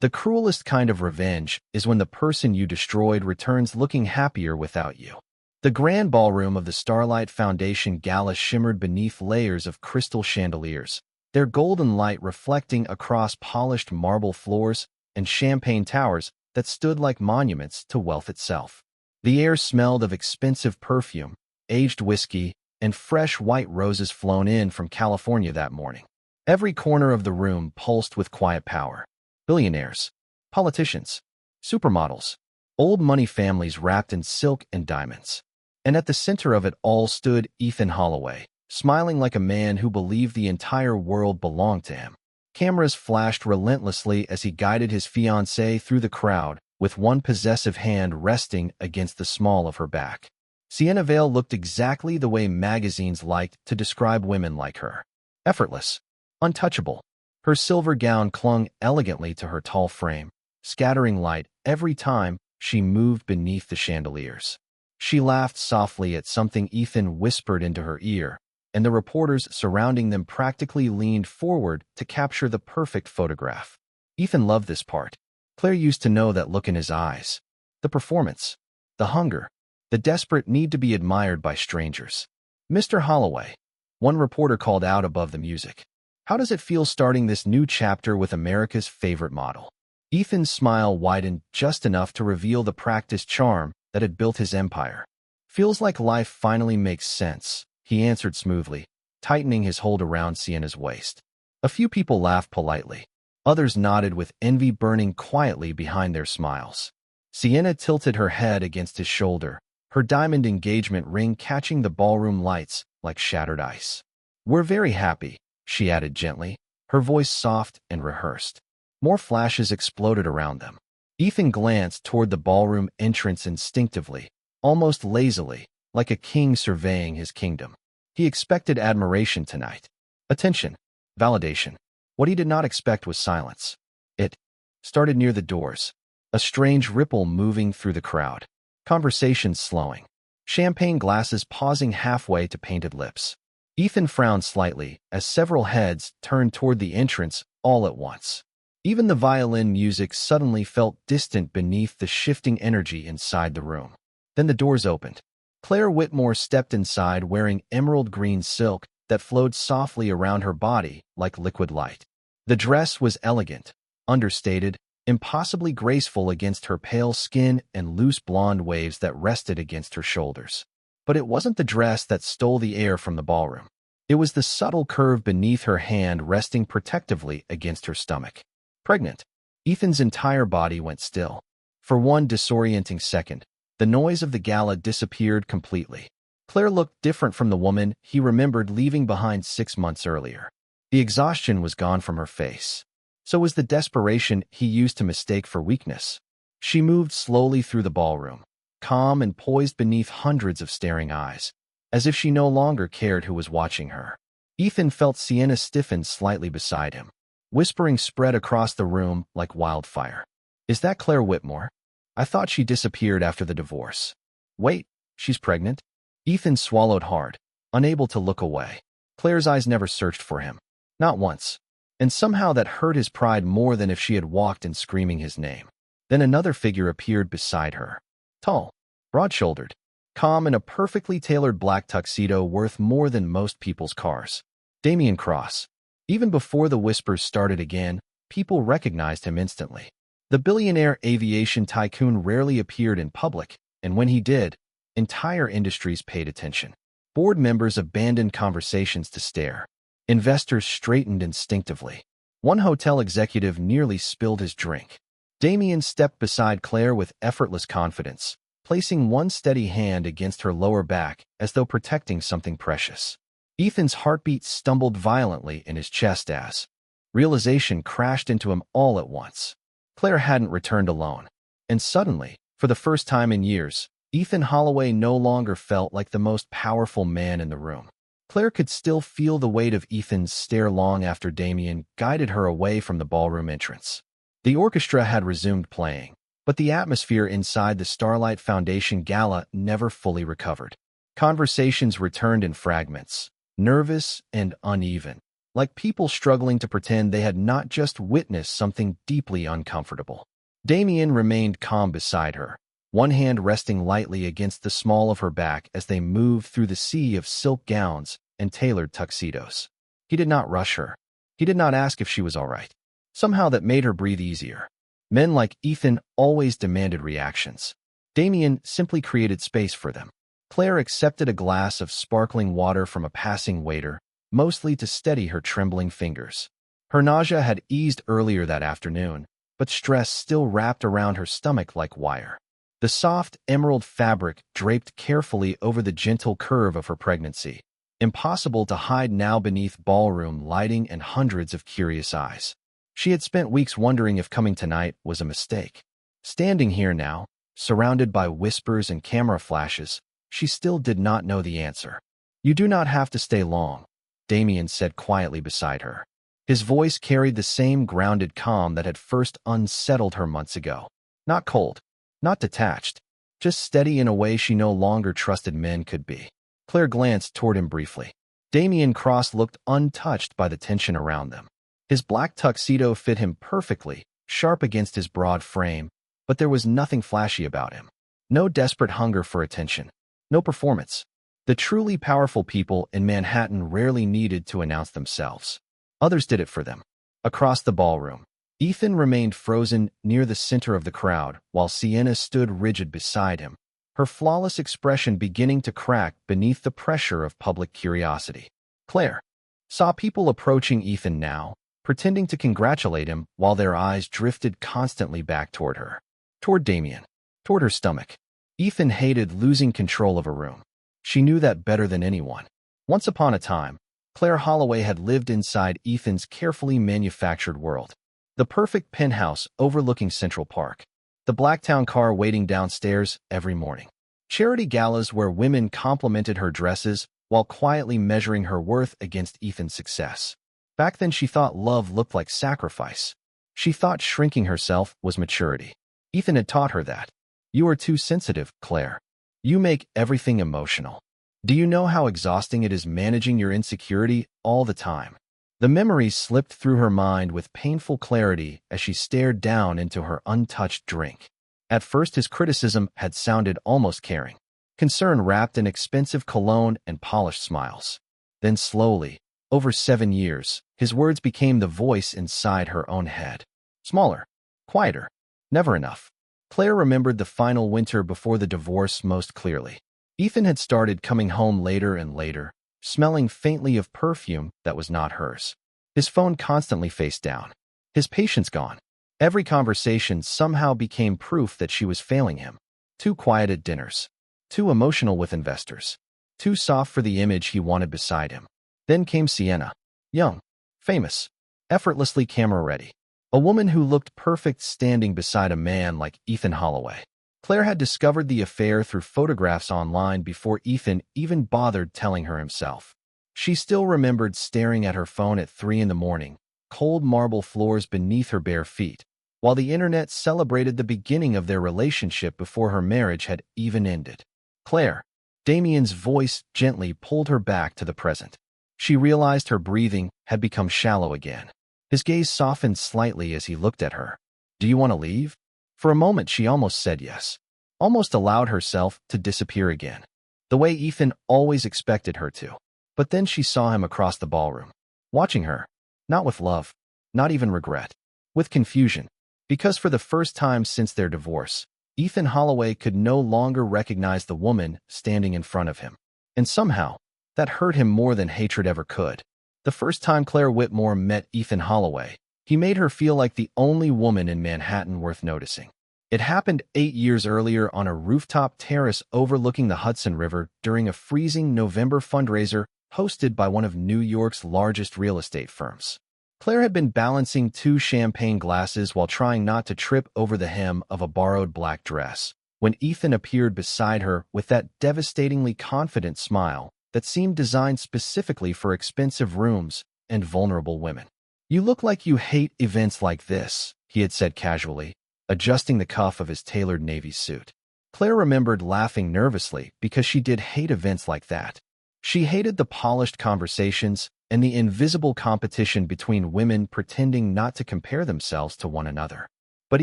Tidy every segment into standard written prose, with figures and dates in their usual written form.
The cruelest kind of revenge is when the person you destroyed returns looking happier without you. The grand ballroom of the Starlight Foundation Gala shimmered beneath layers of crystal chandeliers, their golden light reflecting across polished marble floors and champagne towers that stood like monuments to wealth itself. The air smelled of expensive perfume, aged whiskey, and fresh white roses flown in from California that morning. Every corner of the room pulsed with quiet power. Billionaires, politicians, supermodels, old money families wrapped in silk and diamonds. And at the center of it all stood Ethan Holloway, smiling like a man who believed the entire world belonged to him. Cameras flashed relentlessly as he guided his fiancée through the crowd, with one possessive hand resting against the small of her back. Sienna Vale looked exactly the way magazines liked to describe women like her. Effortless, untouchable. Her silver gown clung elegantly to her tall frame, scattering light every time she moved beneath the chandeliers. She laughed softly at something Ethan whispered into her ear, and the reporters surrounding them practically leaned forward to capture the perfect photograph. Ethan loved this part. Claire used to know that look in his eyes. The performance, the hunger, the desperate need to be admired by strangers. "Mr. Holloway," one reporter called out above the music. "How does it feel starting this new chapter with America's favorite model?" Ethan's smile widened just enough to reveal the practiced charm that had built his empire. "Feels like life finally makes sense," he answered smoothly, tightening his hold around Sienna's waist. A few people laughed politely. Others nodded with envy burning quietly behind their smiles. Sienna tilted her head against his shoulder, her diamond engagement ring catching the ballroom lights like shattered ice. "We're very happy," she added gently, her voice soft and rehearsed. More flashes exploded around them. Ethan glanced toward the ballroom entrance instinctively, almost lazily, like a king surveying his kingdom. He expected admiration tonight. Attention. Validation. What he did not expect was silence. It started near the doors, a strange ripple moving through the crowd. Conversations slowing. Champagne glasses pausing halfway to painted lips. Ethan frowned slightly as several heads turned toward the entrance all at once. Even the violin music suddenly felt distant beneath the shifting energy inside the room. Then the doors opened. Claire Whitmore stepped inside wearing emerald green silk that flowed softly around her body like liquid light. The dress was elegant, understated, impossibly graceful against her pale skin and loose blonde waves that rested against her shoulders. But it wasn't the dress that stole the air from the ballroom. It was the subtle curve beneath her hand resting protectively against her stomach. Pregnant. Ethan's entire body went still. For one disorienting second, the noise of the gala disappeared completely. Claire looked different from the woman he remembered leaving behind 6 months earlier. The exhaustion was gone from her face. So was the desperation he used to mistake for weakness. She moved slowly through the ballroom, calm and poised beneath hundreds of staring eyes, as if she no longer cared who was watching her. Ethan felt Sienna stiffen slightly beside him. Whispering spread across the room like wildfire. "Is that Claire Whitmore? I thought she disappeared after the divorce." "Wait, she's pregnant?" Ethan swallowed hard, unable to look away. Claire's eyes never searched for him. Not once. And somehow that hurt his pride more than if she had walked in screaming his name. Then another figure appeared beside her. Tall, broad-shouldered, calm in a perfectly tailored black tuxedo worth more than most people's cars. Damian Cross. Even before the whispers started again, people recognized him instantly. The billionaire aviation tycoon rarely appeared in public, and when he did, entire industries paid attention. Board members abandoned conversations to stare. Investors straightened instinctively. One hotel executive nearly spilled his drink. Damian stepped beside Claire with effortless confidence, placing one steady hand against her lower back as though protecting something precious. Ethan's heartbeat stumbled violently in his chest as realization crashed into him all at once. Claire hadn't returned alone. And suddenly, for the first time in years, Ethan Holloway no longer felt like the most powerful man in the room. Claire could still feel the weight of Ethan's stare long after Damian guided her away from the ballroom entrance. The orchestra had resumed playing, but the atmosphere inside the Starlight Foundation Gala never fully recovered. Conversations returned in fragments, nervous and uneven. like people struggling to pretend they had not just witnessed something deeply uncomfortable. Damien remained calm beside her, one hand resting lightly against the small of her back as they moved through the sea of silk gowns and tailored tuxedos. He did not rush her. He did not ask if she was all right. Somehow that made her breathe easier. Men like Ethan always demanded reactions. Damien simply created space for them. Claire accepted a glass of sparkling water from a passing waiter, mostly to steady her trembling fingers. Her nausea had eased earlier that afternoon, but stress still wrapped around her stomach like wire. The soft, emerald fabric draped carefully over the gentle curve of her pregnancy, impossible to hide now beneath ballroom lighting and hundreds of curious eyes. She had spent weeks wondering if coming tonight was a mistake. Standing here now, surrounded by whispers and camera flashes, she still did not know the answer. "You do not have to stay long," Damien said quietly beside her. His voice carried the same grounded calm that had first unsettled her months ago. Not cold, not detached, just steady in a way she no longer trusted men could be. Claire glanced toward him briefly. Damien Cross looked untouched by the tension around them. His black tuxedo fit him perfectly, sharp against his broad frame, but there was nothing flashy about him. No desperate hunger for attention. No performance. The truly powerful people in Manhattan rarely needed to announce themselves. Others did it for them. Across the ballroom, Ethan remained frozen near the center of the crowd, while Sienna stood rigid beside him, her flawless expression beginning to crack beneath the pressure of public curiosity. Claire saw people approaching Ethan now, pretending to congratulate him while their eyes drifted constantly back toward her. Toward Damien. Toward her stomach. Ethan hated losing control of a room. She knew that better than anyone. Once upon a time, Claire Holloway had lived inside Ethan's carefully manufactured world. The perfect penthouse overlooking Central Park. The Blacktown car waiting downstairs every morning. Charity galas where women complimented her dresses while quietly measuring her worth against Ethan's success. Back then she thought love looked like sacrifice. She thought shrinking herself was maturity. Ethan had taught her that. "You are too sensitive, Claire. You make everything emotional. Do you know how exhausting it is managing your insecurity all the time?" The memories slipped through her mind with painful clarity as she stared down into her untouched drink. At first his criticism had sounded almost caring. Concern wrapped in expensive cologne and polished smiles. Then slowly, over 7 years, his words became the voice inside her own head. Smaller. Quieter. Never enough. Claire remembered the final winter before the divorce most clearly. Ethan had started coming home later and later, smelling faintly of perfume that was not hers. His phone constantly face down. His patience gone. Every conversation somehow became proof that she was failing him. Too quiet at dinners. Too emotional with investors. Too soft for the image he wanted beside him. Then came Sienna. Young. Famous. Effortlessly camera-ready. A woman who looked perfect standing beside a man like Ethan Holloway. Claire had discovered the affair through photographs online before Ethan even bothered telling her himself. She still remembered staring at her phone at 3 in the morning, cold marble floors beneath her bare feet, while the internet celebrated the beginning of their relationship before her marriage had even ended. Claire. Damien's voice gently pulled her back to the present. She realized her breathing had become shallow again. His gaze softened slightly as he looked at her. "Do you want to leave?" For a moment she almost said yes. Almost allowed herself to disappear again. The way Ethan always expected her to. But then she saw him across the ballroom. Watching her. Not with love. Not even regret. With confusion. Because for the first time since their divorce, Ethan Holloway could no longer recognize the woman standing in front of him. And somehow, that hurt him more than hatred ever could. The first time Claire Whitmore met Ethan Holloway, he made her feel like the only woman in Manhattan worth noticing. It happened 8 years earlier on a rooftop terrace overlooking the Hudson River during a freezing November fundraiser hosted by one of New York's largest real estate firms. Claire had been balancing 2 champagne glasses while trying not to trip over the hem of a borrowed black dress, when Ethan appeared beside her with that devastatingly confident smile that seemed designed specifically for expensive rooms and vulnerable women. "You look like you hate events like this," he had said casually, adjusting the cuff of his tailored navy suit. Claire remembered laughing nervously because she did hate events like that. She hated the polished conversations and the invisible competition between women pretending not to compare themselves to one another. But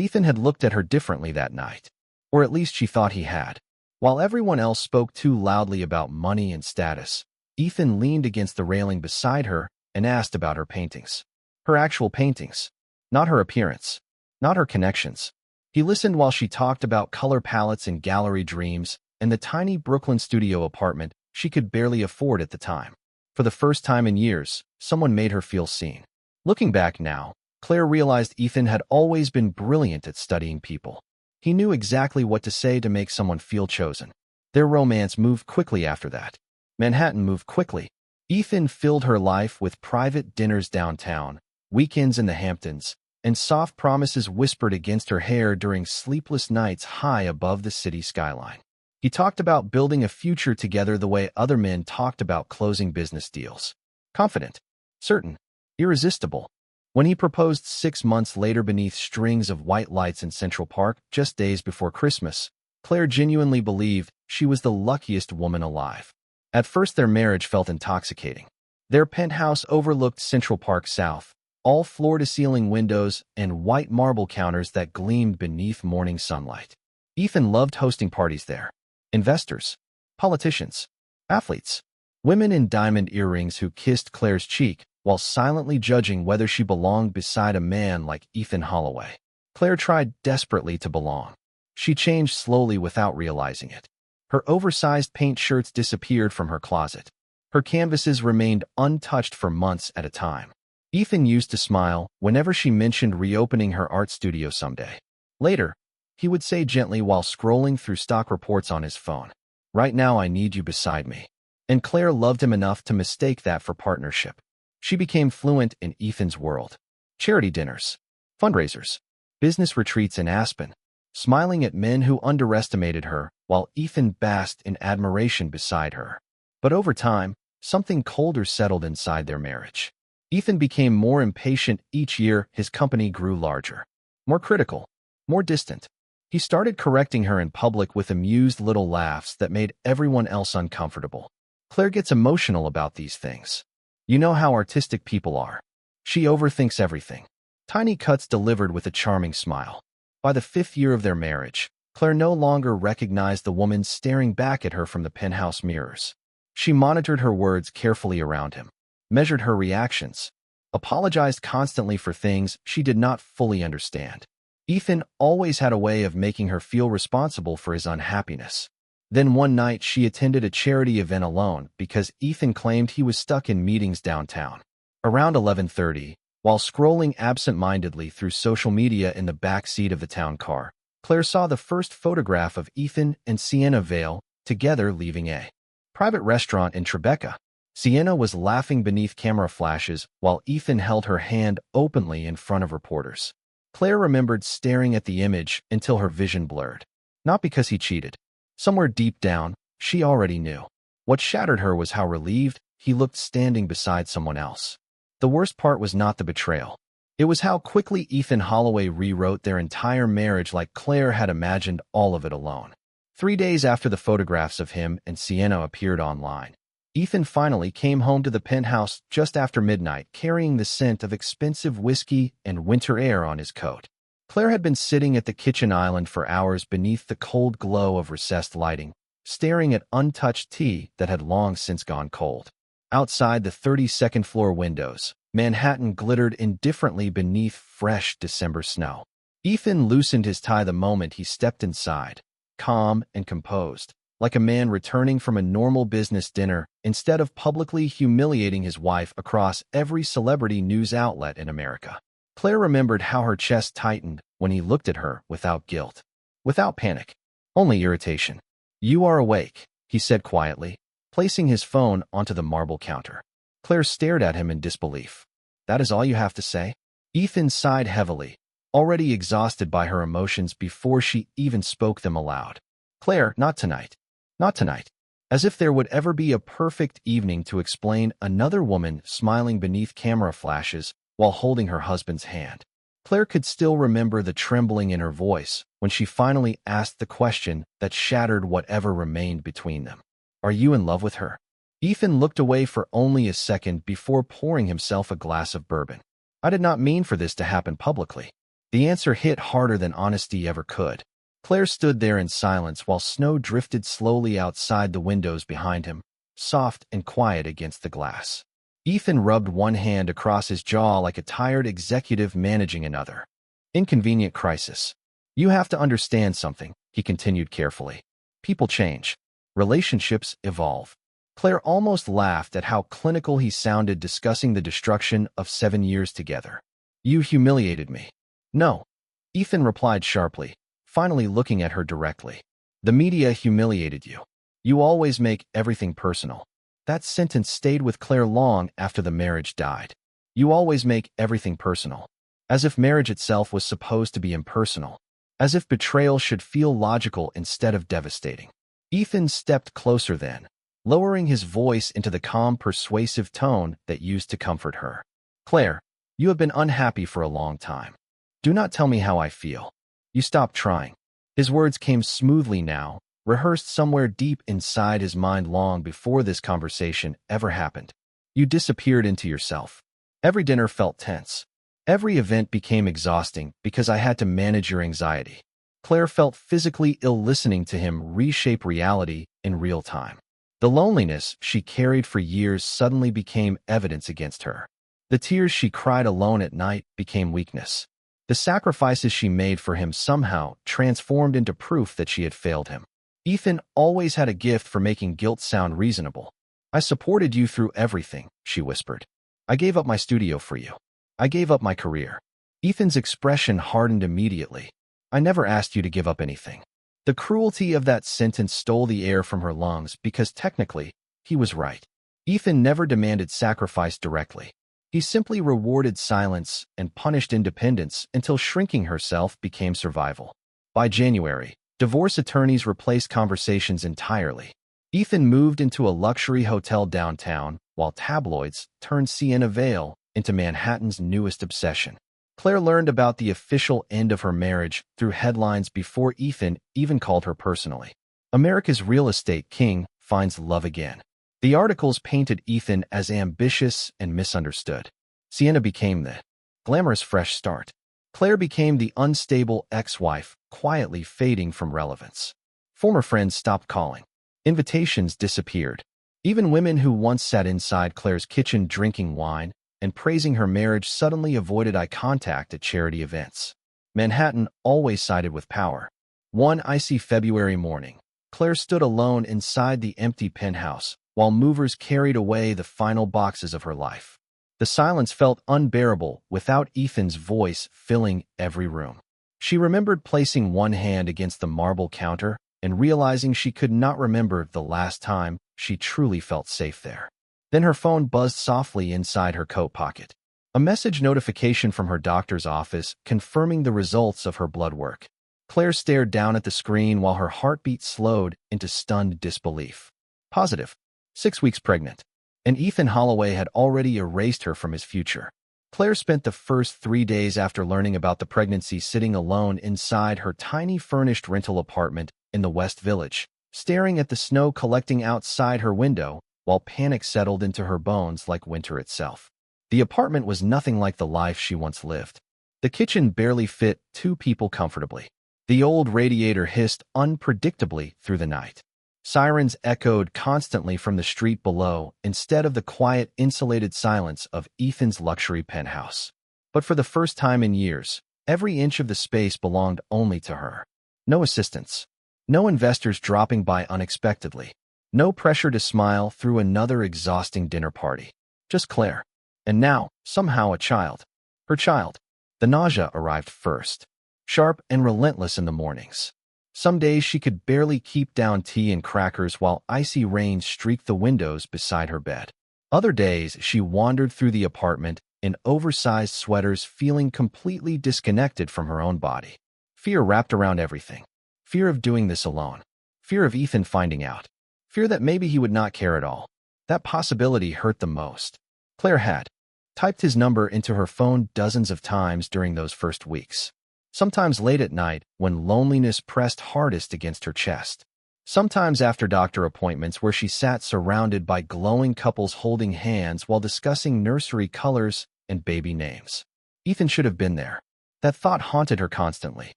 Ethan had looked at her differently that night, or at least she thought he had. While everyone else spoke too loudly about money and status, Ethan leaned against the railing beside her and asked about her paintings. Her actual paintings, not her appearance, not her connections. He listened while she talked about color palettes and gallery dreams and the tiny Brooklyn studio apartment she could barely afford at the time. For the first time in years, someone made her feel seen. Looking back now, Claire realized Ethan had always been brilliant at studying people. He knew exactly what to say to make someone feel chosen. Their romance moved quickly after that. Manhattan moved quickly. Ethan filled her life with private dinners downtown, weekends in the Hamptons, and soft promises whispered against her hair during sleepless nights high above the city skyline. He talked about building a future together the way other men talked about closing business deals. Confident, certain, irresistible. When he proposed 6 months later beneath strings of white lights in Central Park, just days before Christmas, Claire genuinely believed she was the luckiest woman alive. At first, their marriage felt intoxicating. Their penthouse overlooked Central Park South, all floor-to-ceiling windows and white marble counters that gleamed beneath morning sunlight. Ethan loved hosting parties there. Investors, politicians, athletes, women in diamond earrings who kissed Claire's cheek while silently judging whether she belonged beside a man like Ethan Holloway. Claire tried desperately to belong. She changed slowly without realizing it. Her oversized paint shirts disappeared from her closet. Her canvases remained untouched for months at a time. Ethan used to smile whenever she mentioned reopening her art studio someday. Later, he would say gently while scrolling through stock reports on his phone, "Right now I need you beside me." And Claire loved him enough to mistake that for partnership. She became fluent in Ethan's world. Charity dinners, fundraisers, business retreats in Aspen, smiling at men who underestimated her while Ethan basked in admiration beside her. But over time, something colder settled inside their marriage. Ethan became more impatient each year. His company grew larger, more critical, more distant. He started correcting her in public with amused little laughs that made everyone else uncomfortable. Claire gets emotional about these things. You know how artistic people are. She overthinks everything. Tiny cuts delivered with a charming smile. By the 5th year of their marriage, Claire no longer recognized the woman staring back at her from the penthouse mirrors. She monitored her words carefully around him, measured her reactions, apologized constantly for things she did not fully understand. Ethan always had a way of making her feel responsible for his unhappiness. Then one night she attended a charity event alone because Ethan claimed he was stuck in meetings downtown. Around 11:30, while scrolling absent-mindedly through social media in the back seat of the town car, Claire saw the first photograph of Ethan and Sienna Vale together leaving a private restaurant in Tribeca. Sienna was laughing beneath camera flashes while Ethan held her hand openly in front of reporters. Claire remembered staring at the image until her vision blurred. Not because he cheated. Somewhere deep down, she already knew. What shattered her was how relieved he looked standing beside someone else. The worst part was not the betrayal. It was how quickly Ethan Holloway rewrote their entire marriage like Claire had imagined all of it alone. 3 days after the photographs of him and Sienna appeared online, Ethan finally came home to the penthouse just after midnight, carrying the scent of expensive whiskey and winter air on his coat. Claire had been sitting at the kitchen island for hours beneath the cold glow of recessed lighting, staring at untouched tea that had long since gone cold. Outside the 32nd floor windows, Manhattan glittered indifferently beneath fresh December snow. Ethan loosened his tie the moment he stepped inside, calm and composed, like a man returning from a normal business dinner instead of publicly humiliating his wife across every celebrity news outlet in America. Claire remembered how her chest tightened when he looked at her without guilt, without panic, only irritation. "You are awake," he said quietly, placing his phone onto the marble counter. Claire stared at him in disbelief. "That is all you have to say?" Ethan sighed heavily, already exhausted by her emotions before she even spoke them aloud. "Claire, not tonight. Not tonight." As if there would ever be a perfect evening to explain another woman smiling beneath camera flashes while holding her husband's hand. Claire could still remember the trembling in her voice when she finally asked the question that shattered whatever remained between them. "Are you in love with her?" Ethan looked away for only a second before pouring himself a glass of bourbon. I did not mean for this to happen publicly. The answer hit harder than honesty ever could. Claire stood there in silence while snow drifted slowly outside the windows behind him, soft and quiet against the glass. Ethan rubbed one hand across his jaw like a tired executive managing another. Inconvenient crisis. You have to understand something, he continued carefully. People change. Relationships evolve. Claire almost laughed at how clinical he sounded discussing the destruction of 7 years together. You humiliated me. No. Ethan replied sharply, finally looking at her directly. The media humiliated you. You always make everything personal. That sentence stayed with Claire long after the marriage died. You always make everything personal. As if marriage itself was supposed to be impersonal. As if betrayal should feel logical instead of devastating. Ethan stepped closer then, lowering his voice into the calm, persuasive tone that used to comfort her. Claire, you have been unhappy for a long time. Do not tell me how I feel. You stopped trying. His words came smoothly now, rehearsed somewhere deep inside his mind long before this conversation ever happened. You disappeared into yourself. Every dinner felt tense. Every event became exhausting because I had to manage your anxiety. Claire felt physically ill listening to him reshape reality in real time. The loneliness she carried for years suddenly became evidence against her. The tears she cried alone at night became weakness. The sacrifices she made for him somehow transformed into proof that she had failed him. Ethan always had a gift for making guilt sound reasonable. I supported you through everything, she whispered. I gave up my studio for you. I gave up my career. Ethan's expression hardened immediately. I never asked you to give up anything. The cruelty of that sentence stole the air from her lungs because technically, he was right. Ethan never demanded sacrifice directly. He simply rewarded silence and punished independence until shrinking herself became survival. By January, divorce attorneys replaced conversations entirely. Ethan moved into a luxury hotel downtown, while tabloids turned Sienna Vale into Manhattan's newest obsession. Claire learned about the official end of her marriage through headlines before Ethan even called her personally. America's real estate king finds love again. The articles painted Ethan as ambitious and misunderstood. Sienna became the glamorous fresh start. Claire became the unstable ex-wife, quietly fading from relevance. Former friends stopped calling. Invitations disappeared. Even women who once sat inside Claire's kitchen drinking wine and praising her marriage suddenly avoided eye contact at charity events. Manhattan always sided with power. One icy February morning, Claire stood alone inside the empty penthouse while movers carried away the final boxes of her life. The silence felt unbearable without Ethan's voice filling every room. She remembered placing one hand against the marble counter and realizing she could not remember the last time she truly felt safe there. Then her phone buzzed softly inside her coat pocket. A message notification from her doctor's office confirming the results of her blood work. Claire stared down at the screen while her heartbeat slowed into stunned disbelief. Positive. 6 weeks pregnant. And Ethan Holloway had already erased her from his future. Claire spent the first 3 days after learning about the pregnancy sitting alone inside her tiny furnished rental apartment in the West Village, staring at the snow collecting outside her window while panic settled into her bones like winter itself. The apartment was nothing like the life she once lived. The kitchen barely fit 2 people comfortably. The old radiator hissed unpredictably through the night. Sirens echoed constantly from the street below instead of the quiet, insulated silence of Ethan's luxury penthouse. But for the first time in years, every inch of the space belonged only to her. No assistants. No investors dropping by unexpectedly. No pressure to smile through another exhausting dinner party. Just Claire. And now, somehow a child. Her child. The nausea arrived first. Sharp and relentless in the mornings. Some days she could barely keep down tea and crackers while icy rain streaked the windows beside her bed. Other days she wandered through the apartment in oversized sweaters feeling completely disconnected from her own body. Fear wrapped around everything. Fear of doing this alone. Fear of Ethan finding out. Fear that maybe he would not care at all. That possibility hurt the most. Claire had typed his number into her phone dozens of times during those first weeks. Sometimes late at night when loneliness pressed hardest against her chest. Sometimes after doctor appointments where she sat surrounded by glowing couples holding hands while discussing nursery colors and baby names. Ethan should have been there. That thought haunted her constantly.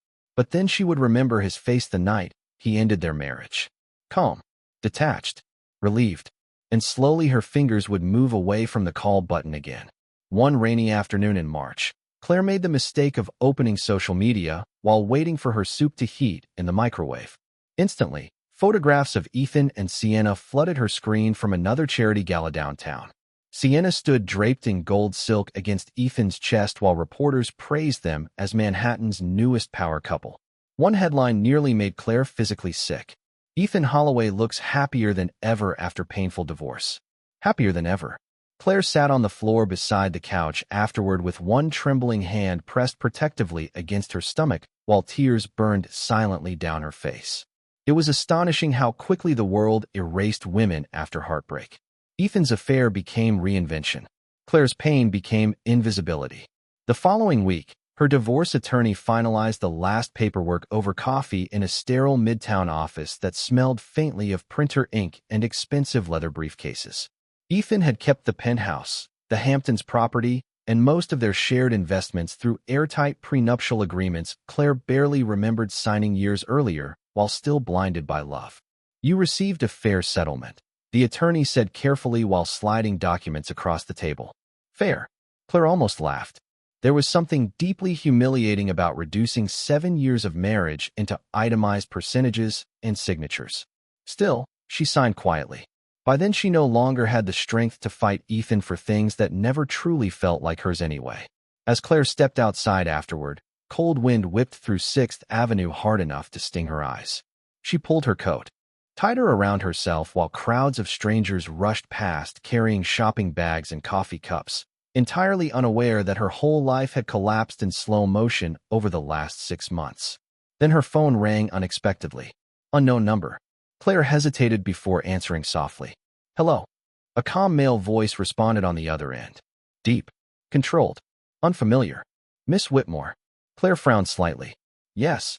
But then she would remember his face the night he ended their marriage. Calm, detached, relieved, and slowly her fingers would move away from the call button again. One rainy afternoon in March, Claire made the mistake of opening social media while waiting for her soup to heat in the microwave. Instantly, photographs of Ethan and Sienna flooded her screen from another charity gala downtown. Sienna stood draped in gold silk against Ethan's chest while reporters praised them as Manhattan's newest power couple. One headline nearly made Claire physically sick. Ethan Holloway looks happier than ever after painful divorce. Happier than ever. Claire sat on the floor beside the couch afterward with one trembling hand pressed protectively against her stomach while tears burned silently down her face. It was astonishing how quickly the world erased women after heartbreak. Ethan's affair became reinvention. Claire's pain became invisibility. The following week, her divorce attorney finalized the last paperwork over coffee in a sterile midtown office that smelled faintly of printer ink and expensive leather briefcases. Ethan had kept the penthouse, the Hamptons property, and most of their shared investments through airtight prenuptial agreements Claire barely remembered signing years earlier while still blinded by love. "You received a fair settlement," the attorney said carefully while sliding documents across the table. Fair. Claire almost laughed. There was something deeply humiliating about reducing 7 years of marriage into itemized percentages and signatures. Still, she signed quietly. By then she no longer had the strength to fight Ethan for things that never truly felt like hers anyway. As Claire stepped outside afterward, cold wind whipped through 6th Avenue hard enough to sting her eyes. She pulled her coat tighter around herself while crowds of strangers rushed past carrying shopping bags and coffee cups, entirely unaware that her whole life had collapsed in slow motion over the last 6 months. Then her phone rang unexpectedly. Unknown number. Claire hesitated before answering softly. "Hello." A calm male voice responded on the other end. Deep, controlled, unfamiliar. "Miss Whitmore." Claire frowned slightly. "Yes.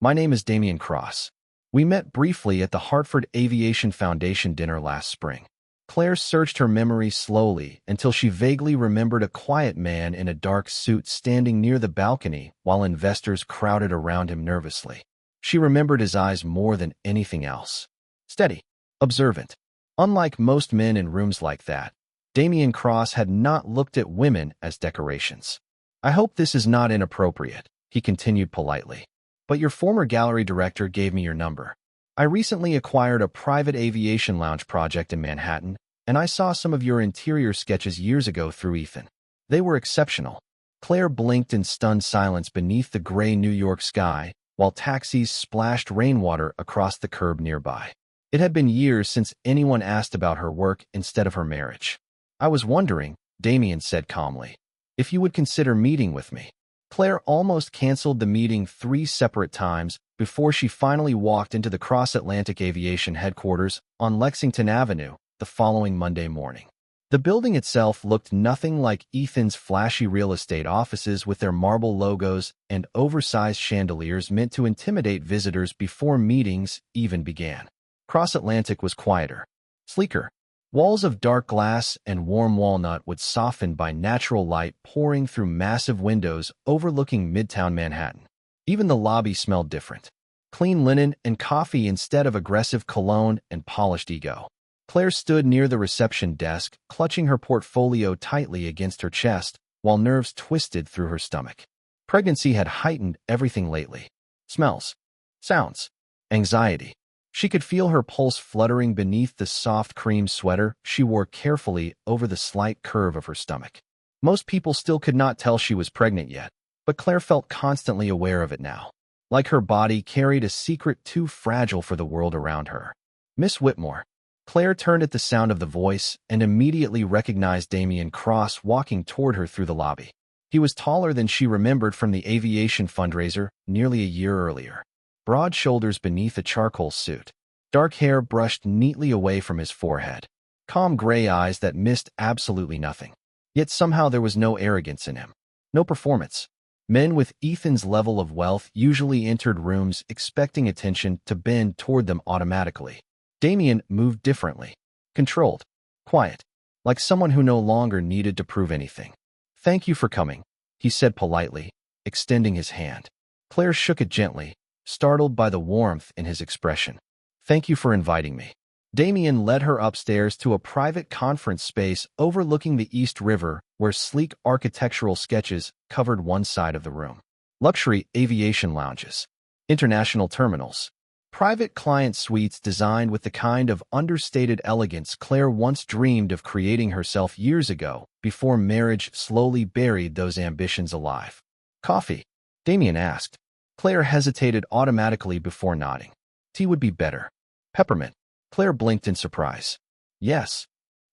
My name is Damien Cross. We met briefly at the Hartford Aviation Foundation dinner last spring." Claire searched her memory slowly until she vaguely remembered a quiet man in a dark suit standing near the balcony while investors crowded around him nervously. She remembered his eyes more than anything else. Steady, observant. Unlike most men in rooms like that, Damien Cross had not looked at women as decorations. "I hope this is not inappropriate," he continued politely, "but your former gallery director gave me your number. I recently acquired a private aviation lounge project in Manhattan, and I saw some of your interior sketches years ago through Ethan. They were exceptional." Claire blinked in stunned silence beneath the gray New York sky, while taxis splashed rainwater across the curb nearby. It had been years since anyone asked about her work instead of her marriage. "I was wondering," Damien said calmly, "if you would consider meeting with me." Claire almost canceled the meeting 3 separate times before she finally walked into the Cross Atlantic Aviation headquarters on Lexington Avenue the following Monday morning. The building itself looked nothing like Ethan's flashy real estate offices with their marble logos and oversized chandeliers meant to intimidate visitors before meetings even began. Cross Atlantic was quieter, sleeker. Walls of dark glass and warm walnut would soften by natural light pouring through massive windows overlooking Midtown Manhattan. Even the lobby smelled different. Clean linen and coffee instead of aggressive cologne and polished ego. Claire stood near the reception desk, clutching her portfolio tightly against her chest, while nerves twisted through her stomach. Pregnancy had heightened everything lately. Smells, sounds, anxiety. She could feel her pulse fluttering beneath the soft cream sweater she wore carefully over the slight curve of her stomach. Most people still could not tell she was pregnant yet, but Claire felt constantly aware of it now. Like her body carried a secret too fragile for the world around her. "Miss Whitmore." Claire turned at the sound of the voice and immediately recognized Damien Cross walking toward her through the lobby. He was taller than she remembered from the aviation fundraiser nearly a year earlier. Broad shoulders beneath a charcoal suit. Dark hair brushed neatly away from his forehead. Calm gray eyes that missed absolutely nothing. Yet somehow there was no arrogance in him. No performance. Men with Ethan's level of wealth usually entered rooms expecting attention to bend toward them automatically. Damien moved differently. Controlled. Quiet. Like someone who no longer needed to prove anything. "Thank you for coming," he said politely, extending his hand. Claire shook it gently, startled by the warmth in his expression. "Thank you for inviting me." Damien led her upstairs to a private conference space overlooking the East River where sleek architectural sketches covered one side of the room. Luxury aviation lounges. International terminals. Private client suites designed with the kind of understated elegance Claire once dreamed of creating herself years ago before marriage slowly buried those ambitions alive. "Coffee?" Damien asked. Claire hesitated automatically before nodding. "Tea would be better." "Peppermint?" Claire blinked in surprise. "Yes."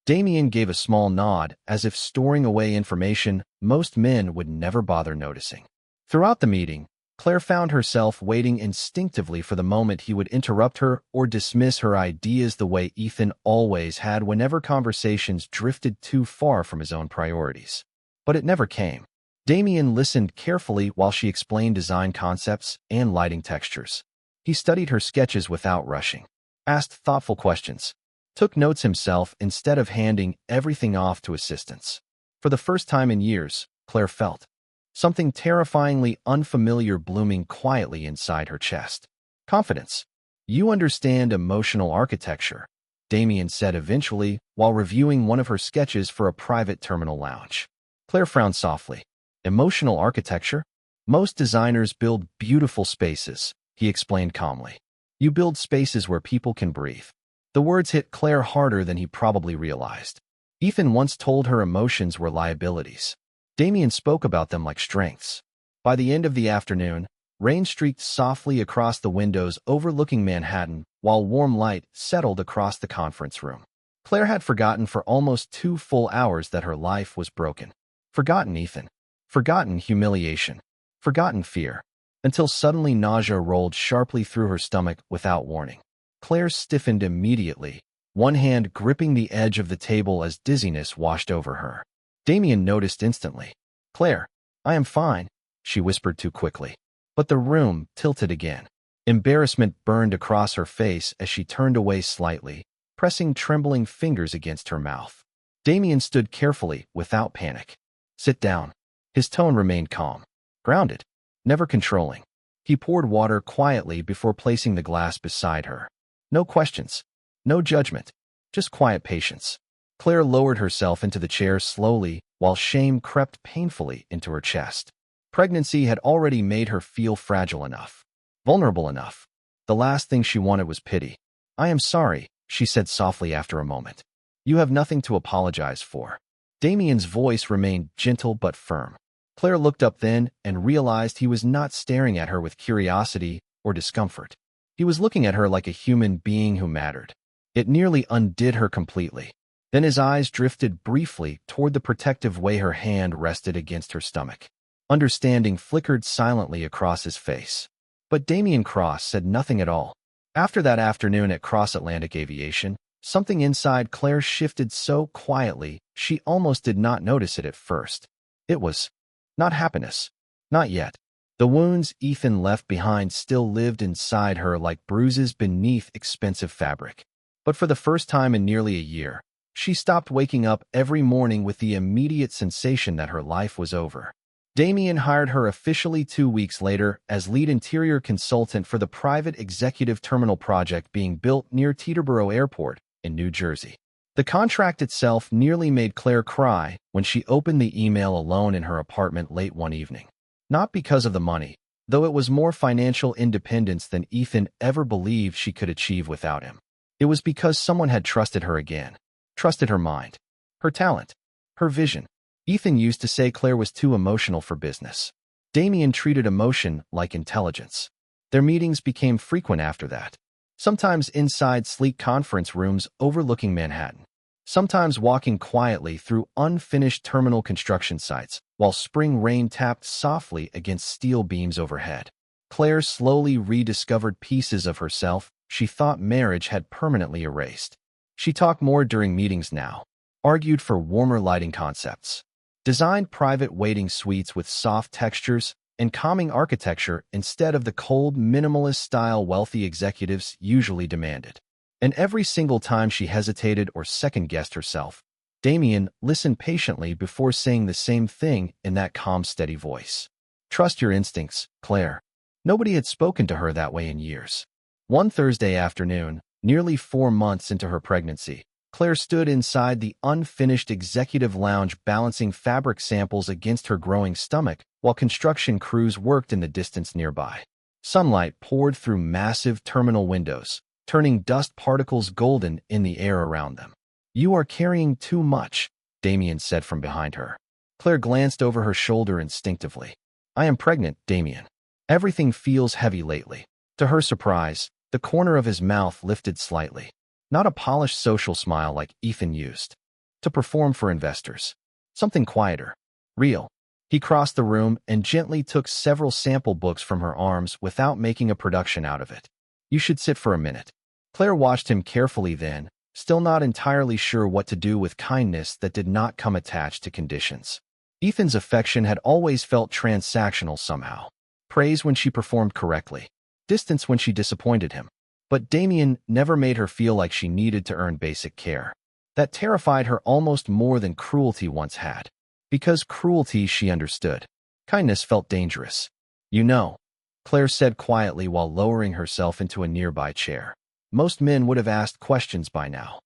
Damien gave a small nod, as if storing away information most men would never bother noticing. Throughout the meeting, Claire found herself waiting instinctively for the moment he would interrupt her or dismiss her ideas the way Ethan always had whenever conversations drifted too far from his own priorities. But it never came. Damien listened carefully while she explained design concepts and lighting textures. He studied her sketches without rushing, asked thoughtful questions, took notes himself instead of handing everything off to assistants. For the first time in years, Claire felt something terrifyingly unfamiliar blooming quietly inside her chest. "Confidence. You understand emotional architecture," Damien said eventually while reviewing one of her sketches for a private terminal lounge. Claire frowned softly. "Emotional architecture? Most designers build beautiful spaces," he explained calmly. "You build spaces where people can breathe." The words hit Claire harder than he probably realized. Ethan once told her emotions were liabilities. Damien spoke about them like strengths. By the end of the afternoon, rain streaked softly across the windows overlooking Manhattan, while warm light settled across the conference room. Claire had forgotten for almost 2 full hours that her life was broken. Forgotten Ethan. Forgotten humiliation. Forgotten fear. Until suddenly nausea rolled sharply through her stomach without warning. Claire stiffened immediately, one hand gripping the edge of the table as dizziness washed over her. Damien noticed instantly. "Claire, I am fine," she whispered too quickly. But the room tilted again. Embarrassment burned across her face as she turned away slightly, pressing trembling fingers against her mouth. Damien stood carefully, without panic. "Sit down." His tone remained calm, grounded, never controlling. He poured water quietly before placing the glass beside her. No questions, no judgment, just quiet patience. Claire lowered herself into the chair slowly while shame crept painfully into her chest. Pregnancy had already made her feel fragile enough, vulnerable enough. The last thing she wanted was pity. "I am sorry," she said softly after a moment. "You have nothing to apologize for." Damien's voice remained gentle but firm. Claire looked up then and realized he was not staring at her with curiosity or discomfort. He was looking at her like a human being who mattered. It nearly undid her completely. Then his eyes drifted briefly toward the protective way her hand rested against her stomach. Understanding flickered silently across his face. But Damien Cross said nothing at all. After that afternoon at Cross Atlantic Aviation, something inside Claire shifted so quietly she almost did not notice it at first. It was not happiness. Not yet. The wounds Ethan left behind still lived inside her like bruises beneath expensive fabric. But for the first time in nearly a year, she stopped waking up every morning with the immediate sensation that her life was over. Damien hired her officially 2 weeks later as lead interior consultant for the private executive terminal project being built near Teterboro Airport in New Jersey. The contract itself nearly made Claire cry when she opened the email alone in her apartment late one evening. Not because of the money, though it was more financial independence than Ethan ever believed she could achieve without him. It was because someone had trusted her again. Trusted her mind, her talent, her vision. Ethan used to say Claire was too emotional for business. Damien treated emotion like intelligence. Their meetings became frequent after that, sometimes inside sleek conference rooms overlooking Manhattan, sometimes walking quietly through unfinished terminal construction sites while spring rain tapped softly against steel beams overhead. Claire slowly rediscovered pieces of herself she thought marriage had permanently erased. She talked more during meetings now, argued for warmer lighting concepts, designed private waiting suites with soft textures and calming architecture instead of the cold, minimalist style wealthy executives usually demanded. And every single time she hesitated or second-guessed herself, Damien listened patiently before saying the same thing in that calm, steady voice. Trust your instincts, Claire. Nobody had spoken to her that way in years. One Thursday afternoon, nearly 4 months into her pregnancy, Claire stood inside the unfinished executive lounge balancing fabric samples against her growing stomach while construction crews worked in the distance nearby. Sunlight poured through massive terminal windows, turning dust particles golden in the air around them. "You are carrying too much," Damien said from behind her. Claire glanced over her shoulder instinctively. "I am pregnant, Damien. Everything feels heavy lately." To her surprise, the corner of his mouth lifted slightly. Not a polished social smile like Ethan used to perform for investors. Something quieter. Real. He crossed the room and gently took several sample books from her arms without making a production out of it. "You should sit for a minute." Claire watched him carefully then, still not entirely sure what to do with kindness that did not come attached to conditions. Ethan's affection had always felt transactional somehow. Praise when she performed correctly, distance when she disappointed him. But Damien never made her feel like she needed to earn basic care. That terrified her almost more than cruelty once had. Because cruelty she understood. Kindness felt dangerous. "You know," Claire said quietly while lowering herself into a nearby chair. Most men would have asked questions by now.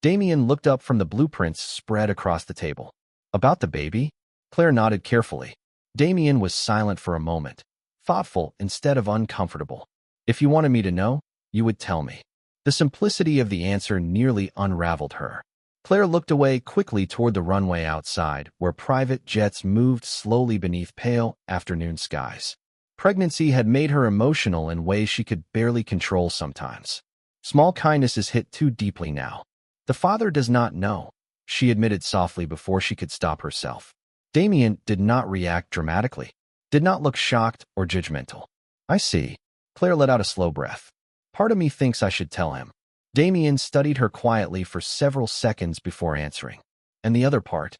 Damien looked up from the blueprints spread across the table. "About the baby?" Claire nodded carefully. Damien was silent for a moment, thoughtful instead of uncomfortable. "If you wanted me to know, you would tell me." The simplicity of the answer nearly unraveled her. Claire looked away quickly toward the runway outside, where private jets moved slowly beneath pale afternoon skies. Pregnancy had made her emotional in ways she could barely control sometimes. Small kindnesses hit too deeply now. "The father does not know," she admitted softly before she could stop herself. Damien did not react dramatically, did not look shocked or judgmental. "I see." Claire let out a slow breath. "Part of me thinks I should tell him." Damien studied her quietly for several seconds before answering. "And the other part?"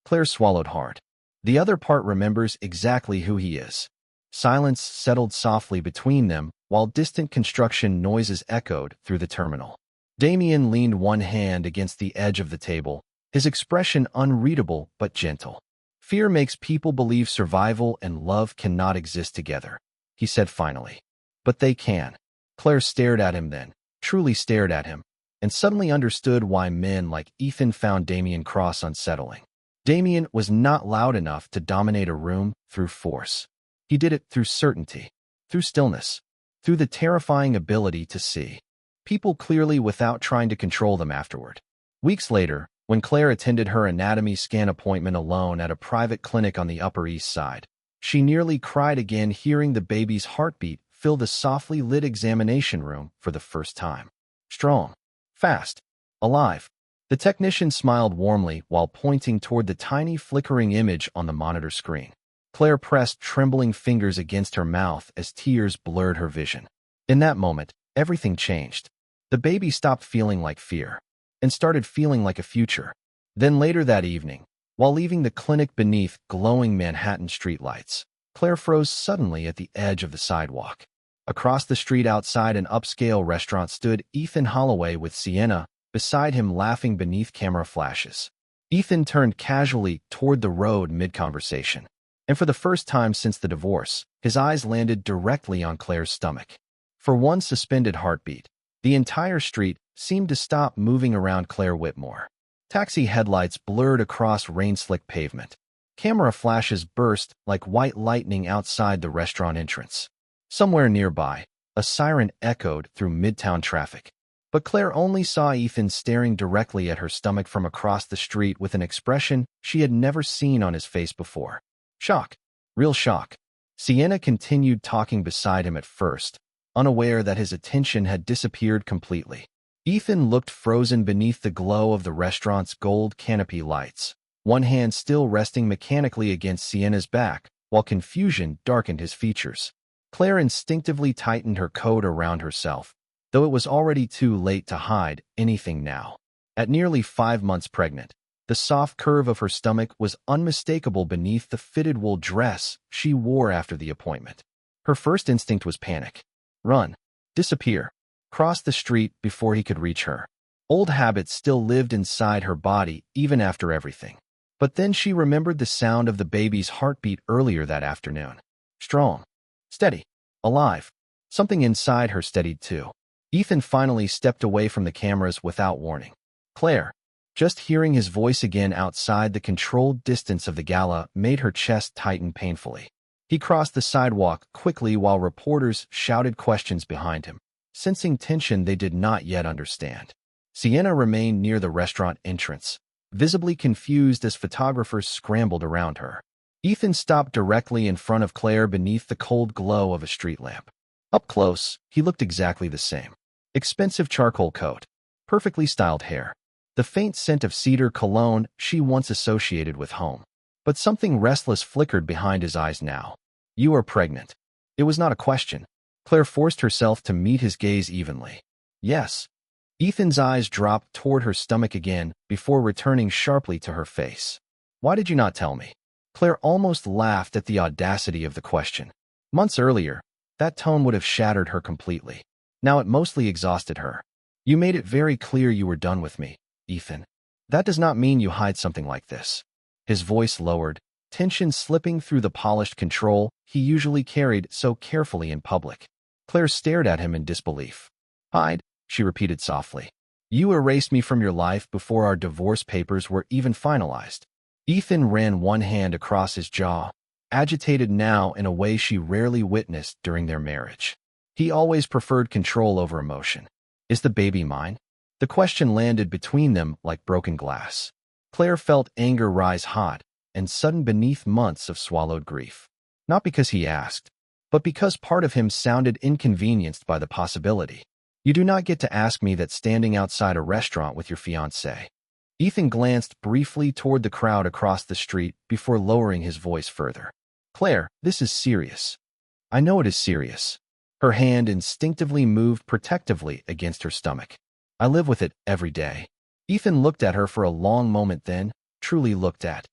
Claire swallowed hard. "The other part remembers exactly who he is." Silence settled softly between them while distant construction noises echoed through the terminal. Damien leaned one hand against the edge of the table, his expression unreadable but gentle. "Fear makes people believe survival and love cannot exist together," he said finally. "But they can." Claire stared at him then, truly stared at him, and suddenly understood why men like Ethan found Damien Cross unsettling. Damien was not loud enough to dominate a room through force. He did it through certainty, through stillness, through the terrifying ability to see people clearly without trying to control them afterward. Weeks later, when Claire attended her anatomy scan appointment alone at a private clinic on the Upper East Side, she nearly cried again hearing the baby's heartbeat fill the softly lit examination room for the first time. Strong, fast, alive. The technician smiled warmly while pointing toward the tiny flickering image on the monitor screen. Claire pressed trembling fingers against her mouth as tears blurred her vision. In that moment, everything changed. The baby stopped feeling like fear and started feeling like a future. Then later that evening, while leaving the clinic beneath glowing Manhattan streetlights, Claire froze suddenly at the edge of the sidewalk. Across the street outside an upscale restaurant stood Ethan Holloway with Sienna, beside him laughing beneath camera flashes. Ethan turned casually toward the road mid-conversation, and for the first time since the divorce, his eyes landed directly on Claire's stomach. For one suspended heartbeat, the entire street seemed to stop moving around Claire Whitmore. Taxi headlights blurred across rain-slicked pavement. Camera flashes burst like white lightning outside the restaurant entrance. Somewhere nearby, a siren echoed through midtown traffic. But Claire only saw Ethan staring directly at her stomach from across the street with an expression she had never seen on his face before. Shock. Real shock. Sienna continued talking beside him at first, unaware that his attention had disappeared completely. Ethan looked frozen beneath the glow of the restaurant's gold canopy lights, one hand still resting mechanically against Sienna's back, while confusion darkened his features. Claire instinctively tightened her coat around herself, though it was already too late to hide anything now. At nearly 5 months pregnant, The soft curve of her stomach was unmistakable beneath the fitted wool dress she wore after the appointment. Her first instinct was panic. Run. Disappear. Cross the street before he could reach her. Old habits still lived inside her body even after everything. But then she remembered the sound of the baby's heartbeat earlier that afternoon. Strong. Steady. Alive. Something inside her steadied too. Ethan finally stepped away from the cameras without warning. Claire. Just hearing his voice again outside the controlled distance of the gala made her chest tighten painfully. He crossed the sidewalk quickly while reporters shouted questions behind him, sensing tension they did not yet understand. Sienna remained near the restaurant entrance, visibly confused as photographers scrambled around her. Ethan stopped directly in front of Claire beneath the cold glow of a street lamp. Up close, he looked exactly the same. Expensive charcoal coat, perfectly styled hair, the faint scent of cedar cologne she once associated with home. But something restless flickered behind his eyes now. You are pregnant. It was not a question. Claire forced herself to meet his gaze evenly. Yes. Ethan's eyes dropped toward her stomach again before returning sharply to her face. Why did you not tell me? Claire almost laughed at the audacity of the question. Months earlier, that tone would have shattered her completely. Now it mostly exhausted her. You made it very clear you were done with me, Ethan. That does not mean you hide something like this. His voice lowered, tension slipping through the polished control he usually carried so carefully in public. Claire stared at him in disbelief. Hide, she repeated softly. You erased me from your life before our divorce papers were even finalized. Ethan ran one hand across his jaw, agitated now in a way she rarely witnessed during their marriage. He always preferred control over emotion. Is the baby mine? The question landed between them like broken glass. Claire felt anger rise hot and sudden beneath months of swallowed grief. Not because he asked, but because part of him sounded inconvenienced by the possibility. You do not get to ask me that standing outside a restaurant with your fiancée. Ethan glanced briefly toward the crowd across the street before lowering his voice further. Claire, this is serious. I know it is serious. Her hand instinctively moved protectively against her stomach. I live with it every day. Ethan looked at her for a long moment then, truly looked at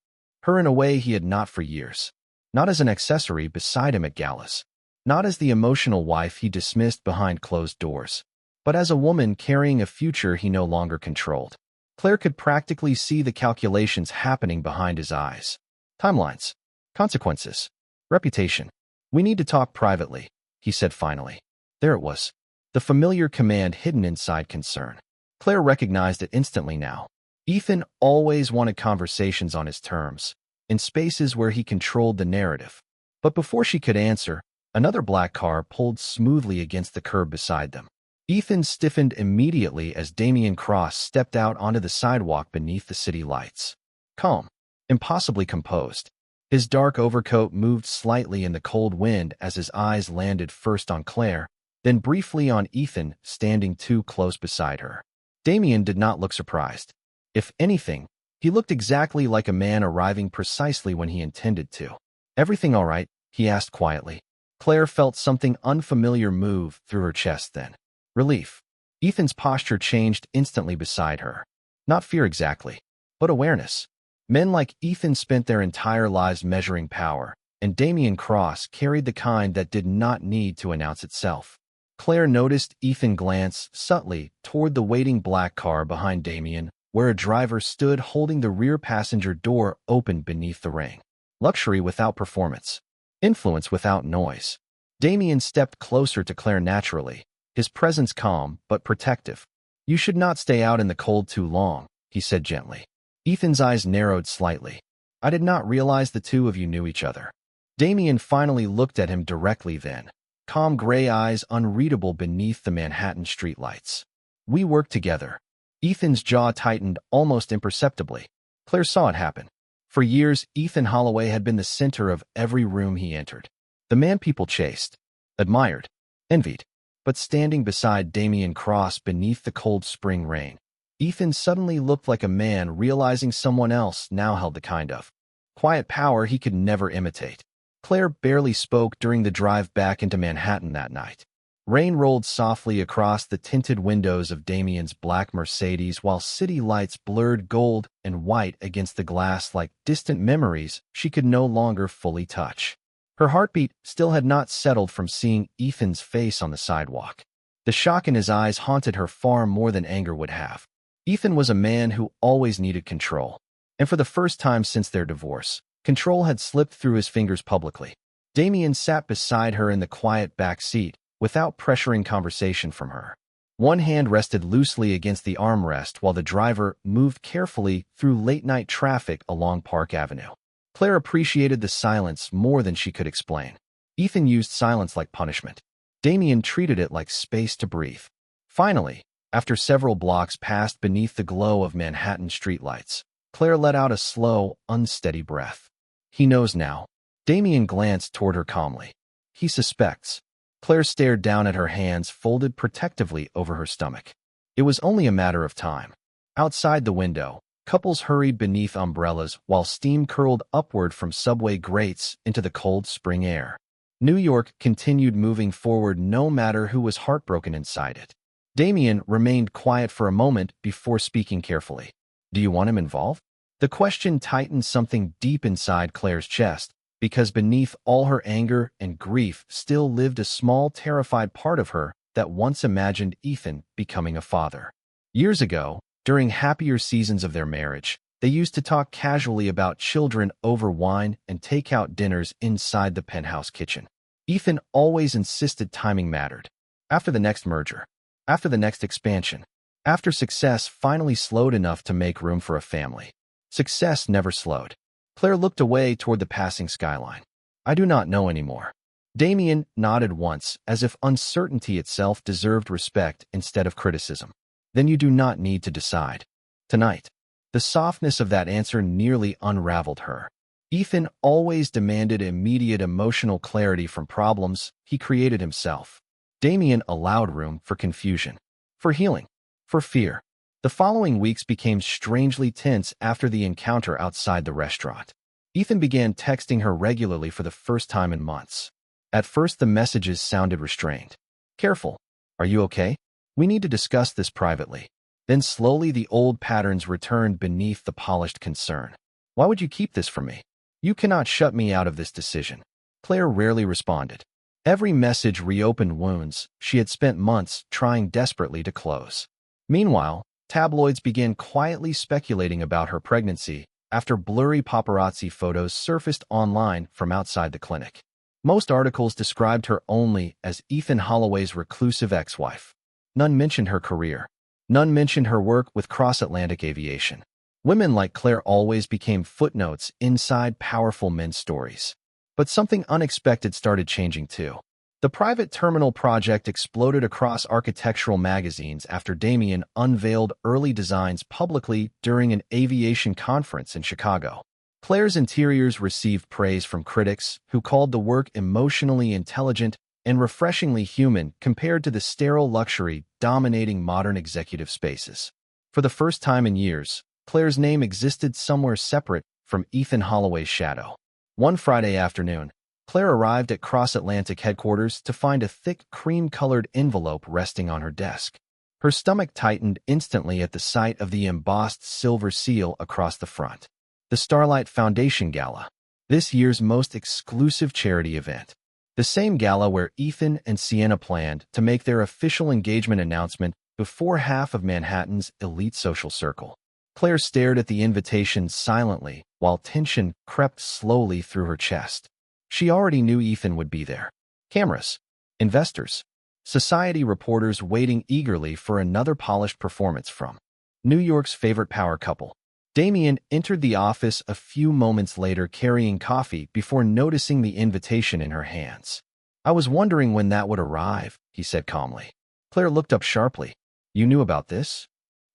her in a way he had not for years. Not as an accessory beside him at galas. Not as the emotional wife he dismissed behind closed doors. But as a woman carrying a future he no longer controlled. Claire could practically see the calculations happening behind his eyes. Timelines. Consequences. Reputation. We need to talk privately, he said finally. There it was. The familiar command hidden inside concern. Claire recognized it instantly now. Ethan always wanted conversations on his terms, in spaces where he controlled the narrative. But before she could answer, another black car pulled smoothly against the curb beside them. Ethan stiffened immediately as Damian Cross stepped out onto the sidewalk beneath the city lights. Calm, impossibly composed. His dark overcoat moved slightly in the cold wind as his eyes landed first on Claire, then briefly on Ethan standing too close beside her. Damian did not look surprised. If anything, he looked exactly like a man arriving precisely when he intended to. Everything all right? He asked quietly. Claire felt something unfamiliar move through her chest then. Relief. Ethan's posture changed instantly beside her. Not fear exactly, but awareness. Men like Ethan spent their entire lives measuring power, and Damian Cross carried the kind that did not need to announce itself. Claire noticed Ethan glance subtly toward the waiting black car behind Damian, where a driver stood holding the rear passenger door open beneath the ring. Luxury without performance. Influence without noise. Damian stepped closer to Claire naturally, his presence calm but protective. You should not stay out in the cold too long, he said gently. Ethan's eyes narrowed slightly. I did not realize the two of you knew each other. Damian finally looked at him directly then, calm gray eyes unreadable beneath the Manhattan streetlights. We worked together. Ethan's jaw tightened almost imperceptibly. Claire saw it happen. For years, Ethan Holloway had been the center of every room he entered. The man people chased, admired, envied. But standing beside Damian Cross beneath the cold spring rain, Ethan suddenly looked like a man realizing someone else now held the kind of quiet power he could never imitate. Claire barely spoke during the drive back into Manhattan that night. Rain rolled softly across the tinted windows of Damien's black Mercedes while city lights blurred gold and white against the glass like distant memories she could no longer fully touch. Her heartbeat still had not settled from seeing Ethan's face on the sidewalk. The shock in his eyes haunted her far more than anger would have. Ethan was a man who always needed control, and for the first time since their divorce, control had slipped through his fingers publicly. Damien sat beside her in the quiet back seat, without pressuring conversation from her. One hand rested loosely against the armrest while the driver moved carefully through late-night traffic along Park Avenue. Claire appreciated the silence more than she could explain. Ethan used silence like punishment. Damien treated it like space to breathe. Finally, after several blocks passed beneath the glow of Manhattan streetlights, Claire let out a slow, unsteady breath. He knows now. Damien glanced toward her calmly. He suspects. Claire stared down at her hands folded protectively over her stomach. It was only a matter of time. Outside the window, couples hurried beneath umbrellas while steam curled upward from subway grates into the cold spring air. New York continued moving forward no matter who was heartbroken inside it. Damien remained quiet for a moment before speaking carefully. Do you want him involved? The question tightened something deep inside Claire's chest, because beneath all her anger and grief still lived a small, terrified part of her that once imagined Ethan becoming a father. Years ago, during happier seasons of their marriage, they used to talk casually about children over wine and takeout dinners inside the penthouse kitchen. Ethan always insisted timing mattered. After the next merger, after the next expansion, after success finally slowed enough to make room for a family. Success never slowed. Claire looked away toward the passing skyline. I do not know anymore. Damien nodded once, as if uncertainty itself deserved respect instead of criticism. Then you do not need to decide. Tonight. The softness of that answer nearly unraveled her. Ethan always demanded immediate emotional clarity from problems he created himself. Damien allowed room for confusion, for healing, for fear. The following weeks became strangely tense after the encounter outside the restaurant. Ethan began texting her regularly for the first time in months. At first, the messages sounded restrained. Careful. Are you okay? We need to discuss this privately. Then slowly the old patterns returned beneath the polished concern. Why would you keep this from me? You cannot shut me out of this decision. Claire rarely responded. Every message reopened wounds she had spent months trying desperately to close. Meanwhile, tabloids began quietly speculating about her pregnancy after blurry paparazzi photos surfaced online from outside the clinic. Most articles described her only as Ethan Holloway's reclusive ex-wife. None mentioned her career. None mentioned her work with cross-Atlantic aviation. Women like Claire always became footnotes inside powerful men's stories. But something unexpected started changing too. The private terminal project exploded across architectural magazines after Damien unveiled early designs publicly during an aviation conference in Chicago. Claire's interiors received praise from critics who called the work emotionally intelligent and refreshingly human compared to the sterile luxury dominating modern executive spaces. For the first time in years, Claire's name existed somewhere separate from Ethan Holloway's shadow. One Friday afternoon, Claire arrived at cross-Atlantic headquarters to find a thick cream-colored envelope resting on her desk. Her stomach tightened instantly at the sight of the embossed silver seal across the front. The Starlight Foundation Gala, this year's most exclusive charity event. The same gala where Ethan and Sienna planned to make their official engagement announcement before half of Manhattan's elite social circle. Claire stared at the invitation silently while tension crept slowly through her chest. She already knew Ethan would be there. Cameras, investors, society reporters waiting eagerly for another polished performance from New York's favorite power couple. Damien entered the office a few moments later carrying coffee before noticing the invitation in her hands. I was wondering when that would arrive, he said calmly. Claire looked up sharply. You knew about this?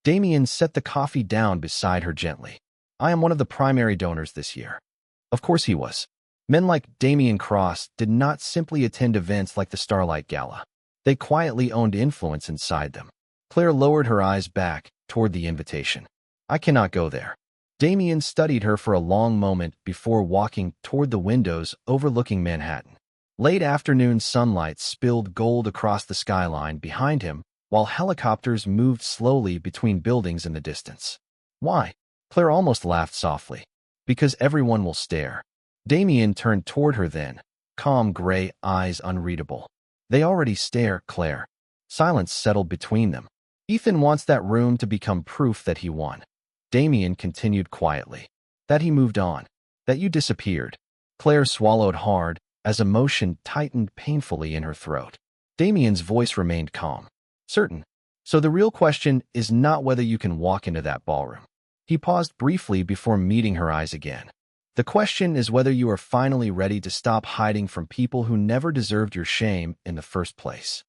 Damien set the coffee down beside her gently. I am one of the primary donors this year. Of course he was. Men like Damien Cross did not simply attend events like the Starlight Gala. They quietly owned influence inside them. Claire lowered her eyes back toward the invitation. I cannot go there. Damien studied her for a long moment before walking toward the windows overlooking Manhattan. Late afternoon sunlight spilled gold across the skyline behind him, while helicopters moved slowly between buildings in the distance. Why? Claire almost laughed softly. Because everyone will stare. Damien turned toward her then, calm gray eyes unreadable. They already stare, Claire. Silence settled between them. Ethan wants that room to become proof that he won. Damien continued quietly. That he moved on. That you disappeared. Claire swallowed hard, as emotion tightened painfully in her throat. Damien's voice remained calm. Certain. So the real question is not whether you can walk into that ballroom. He paused briefly before meeting her eyes again. The question is whether you are finally ready to stop hiding from people who never deserved your shame in the first place.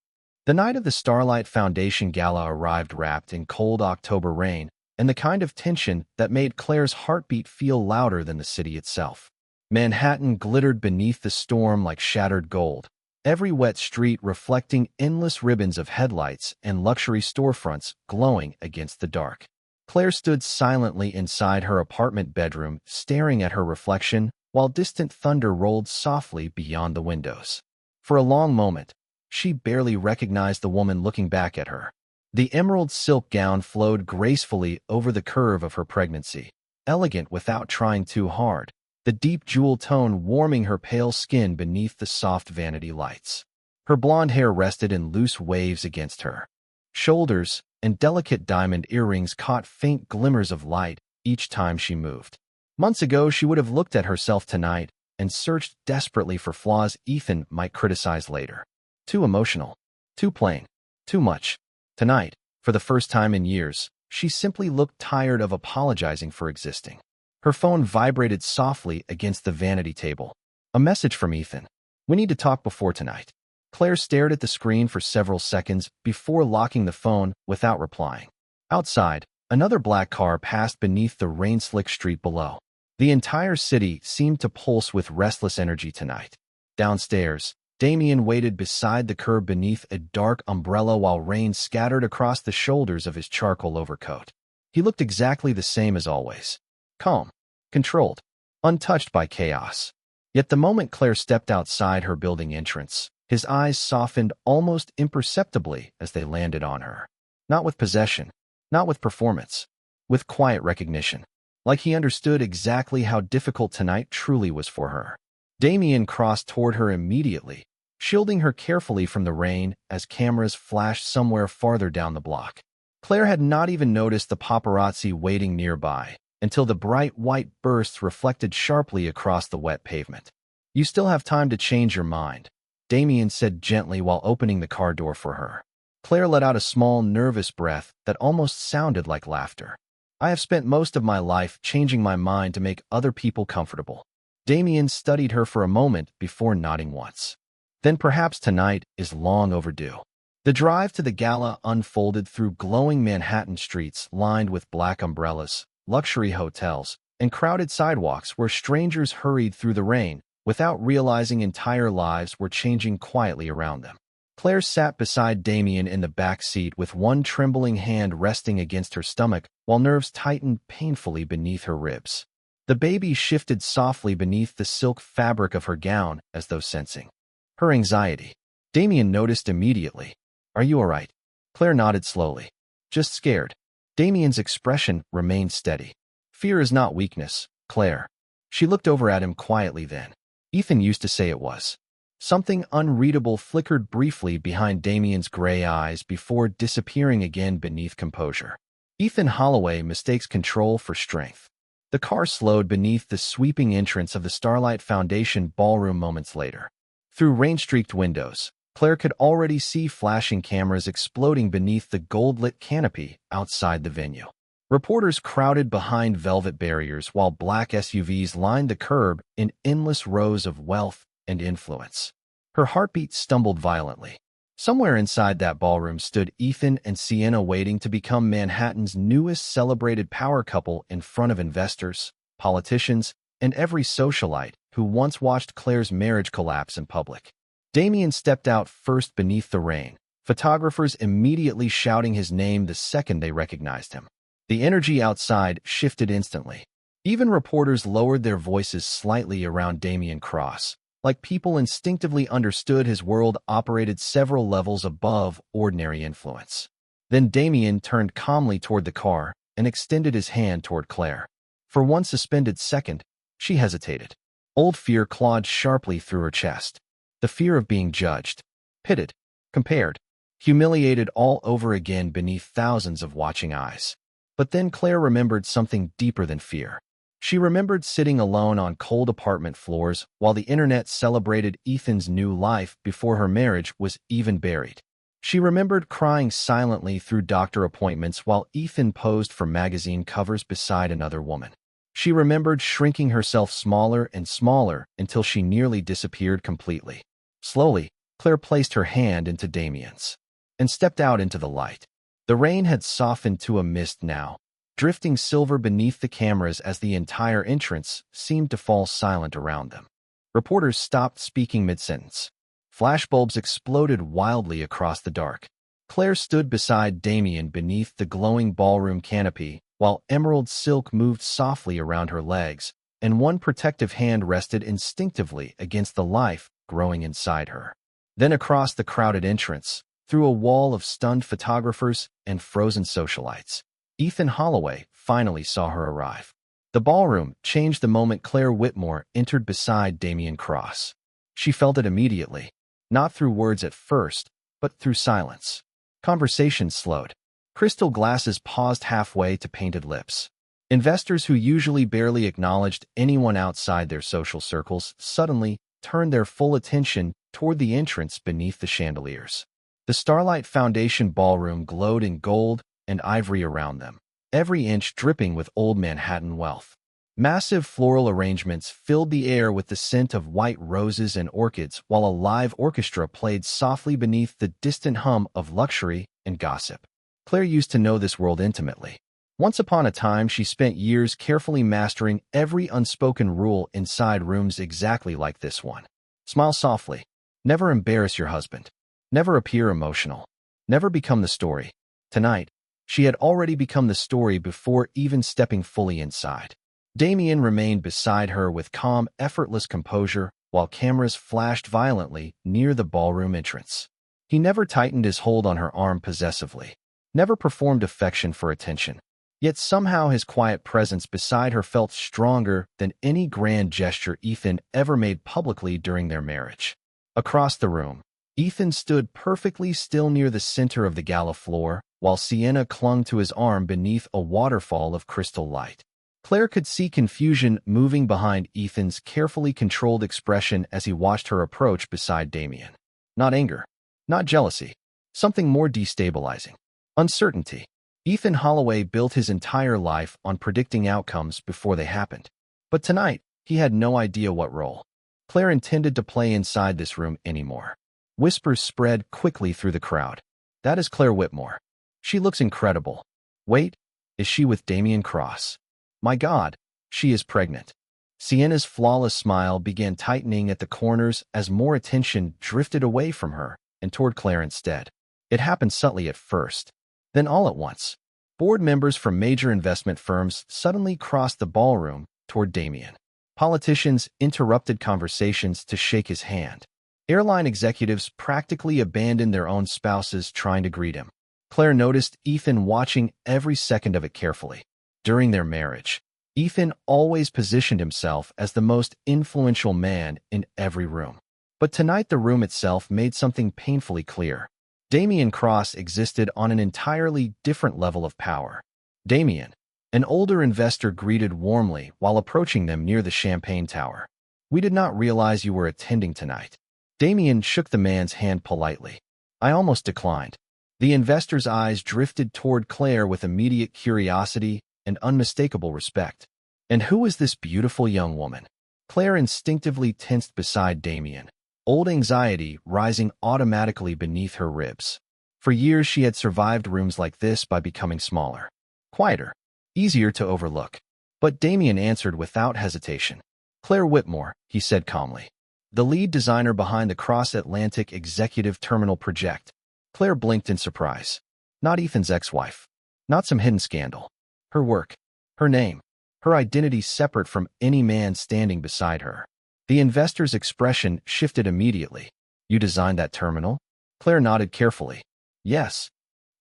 The night of the Starlight Foundation Gala arrived wrapped in cold October rain and the kind of tension that made Claire's heartbeat feel louder than the city itself. Manhattan glittered beneath the storm like shattered gold, every wet street reflecting endless ribbons of headlights and luxury storefronts glowing against the dark. Claire stood silently inside her apartment bedroom, staring at her reflection, while distant thunder rolled softly beyond the windows. For a long moment, she barely recognized the woman looking back at her. The emerald silk gown flowed gracefully over the curve of her pregnancy, elegant without trying too hard, the deep jewel tone warming her pale skin beneath the soft vanity lights. Her blonde hair rested in loose waves against her shoulders, and delicate diamond earrings caught faint glimmers of light each time she moved. Months ago, she would have looked at herself tonight and searched desperately for flaws Ethan might criticize later. Too emotional. Too plain. Too much. Tonight, for the first time in years, she simply looked tired of apologizing for existing. Her phone vibrated softly against the vanity table. A message from Ethan. We need to talk before tonight. Claire stared at the screen for several seconds before locking the phone without replying. Outside, another black car passed beneath the rain-slick street below. The entire city seemed to pulse with restless energy tonight. Downstairs, Damien waited beside the curb beneath a dark umbrella while rain scattered across the shoulders of his charcoal overcoat. He looked exactly the same as always. Calm, controlled, untouched by chaos. Yet the moment Claire stepped outside her building entrance, his eyes softened almost imperceptibly as they landed on her. Not with possession, not with performance, with quiet recognition, like he understood exactly how difficult tonight truly was for her. Damien crossed toward her immediately, shielding her carefully from the rain as cameras flashed somewhere farther down the block. Claire had not even noticed the paparazzi waiting nearby until the bright white bursts reflected sharply across the wet pavement. You still have time to change your mind, Damien said gently while opening the car door for her. Claire let out a small, nervous breath that almost sounded like laughter. I have spent most of my life changing my mind to make other people comfortable. Damien studied her for a moment before nodding once. Then perhaps tonight is long overdue. The drive to the gala unfolded through glowing Manhattan streets lined with black umbrellas, luxury hotels, and crowded sidewalks where strangers hurried through the rain without realizing entire lives were changing quietly around them. Claire sat beside Damien in the back seat with one trembling hand resting against her stomach while nerves tightened painfully beneath her ribs. The baby shifted softly beneath the silk fabric of her gown as though sensing her anxiety. Damien noticed immediately. Are you all right? Claire nodded slowly. Just scared. Damien's expression remained steady. Fear is not weakness, Claire. She looked over at him quietly then. Ethan used to say it was. Something unreadable flickered briefly behind Damien's gray eyes before disappearing again beneath composure. Ethan Holloway mistakes control for strength. The car slowed beneath the sweeping entrance of the Starlight Foundation ballroom moments later. Through rain-streaked windows, Claire could already see flashing cameras exploding beneath the gold-lit canopy outside the venue. Reporters crowded behind velvet barriers while black SUVs lined the curb in endless rows of wealth and influence. Her heartbeat stumbled violently. Somewhere inside that ballroom stood Ethan and Sienna waiting to become Manhattan's newest celebrated power couple in front of investors, politicians, and every socialite who once watched Claire's marriage collapse in public. Damien stepped out first beneath the rain, photographers immediately shouting his name the second they recognized him. The energy outside shifted instantly. Even reporters lowered their voices slightly around Damien Cross, like people instinctively understood his world operated several levels above ordinary influence. Then Damien turned calmly toward the car and extended his hand toward Claire. For one suspended second, she hesitated. Old fear clawed sharply through her chest. The fear of being judged, pitted, compared, humiliated all over again beneath thousands of watching eyes. But then Claire remembered something deeper than fear. She remembered sitting alone on cold apartment floors while the internet celebrated Ethan's new life before her marriage was even buried. She remembered crying silently through doctor appointments while Ethan posed for magazine covers beside another woman. She remembered shrinking herself smaller and smaller until she nearly disappeared completely. Slowly, Claire placed her hand into Damien's and stepped out into the light. The rain had softened to a mist now, drifting silver beneath the cameras as the entire entrance seemed to fall silent around them. Reporters stopped speaking mid-sentence. Flashbulbs exploded wildly across the dark. Claire stood beside Damien beneath the glowing ballroom canopy, while emerald silk moved softly around her legs, and one protective hand rested instinctively against the life growing inside her. Then across the crowded entrance, through a wall of stunned photographers and frozen socialites, Ethan Holloway finally saw her arrive. The ballroom changed the moment Claire Whitmore entered beside Damien Cross. She felt it immediately, not through words at first, but through silence. Conversations slowed. Crystal glasses paused halfway to painted lips. Investors who usually barely acknowledged anyone outside their social circles suddenly turned their full attention toward the entrance beneath the chandeliers. The Starlight Foundation ballroom glowed in gold and ivory around them, every inch dripping with old Manhattan wealth. Massive floral arrangements filled the air with the scent of white roses and orchids, while a live orchestra played softly beneath the distant hum of luxury and gossip. Claire used to know this world intimately. Once upon a time, she spent years carefully mastering every unspoken rule inside rooms exactly like this one. Smile softly. Never embarrass your husband. Never appear emotional. Never become the story. Tonight, she had already become the story before even stepping fully inside. Damien remained beside her with calm, effortless composure while cameras flashed violently near the ballroom entrance. He never tightened his hold on her arm possessively, never performed affection for attention. Yet somehow his quiet presence beside her felt stronger than any grand gesture Ethan ever made publicly during their marriage. Across the room, Ethan stood perfectly still near the center of the gala floor, while Sienna clung to his arm beneath a waterfall of crystal light. Claire could see confusion moving behind Ethan's carefully controlled expression as he watched her approach beside Damien. Not anger, not jealousy, something more destabilizing. Uncertainty. Ethan Holloway built his entire life on predicting outcomes before they happened. But tonight, he had no idea what role Claire intended to play inside this room anymore. Whispers spread quickly through the crowd. That is Claire Whitmore. She looks incredible. Wait, is she with Damien Cross? My God, she is pregnant. Sienna's flawless smile began tightening at the corners as more attention drifted away from her and toward Claire instead. It happened subtly at first. Then all at once, board members from major investment firms suddenly crossed the ballroom toward Damien. Politicians interrupted conversations to shake his hand. Airline executives practically abandoned their own spouses trying to greet him. Claire noticed Ethan watching every second of it carefully. During their marriage, Ethan always positioned himself as the most influential man in every room. But tonight the room itself made something painfully clear. Damien Cross existed on an entirely different level of power. Damien, an older investor, greeted warmly while approaching them near the champagne tower. We did not realize you were attending tonight. Damien shook the man's hand politely. I almost declined. The investor's eyes drifted toward Claire with immediate curiosity and unmistakable respect. And who is this beautiful young woman? Claire instinctively tensed beside Damien, old anxiety rising automatically beneath her ribs. For years she had survived rooms like this by becoming smaller, quieter, easier to overlook. But Damien answered without hesitation. Claire Whitmore, he said calmly. The lead designer behind the Cross-Atlantic Executive Terminal project. Claire blinked in surprise. Not Ethan's ex-wife. Not some hidden scandal. Her work. Her name. Her identity separate from any man standing beside her. The investor's expression shifted immediately. You designed that terminal? Claire nodded carefully. Yes.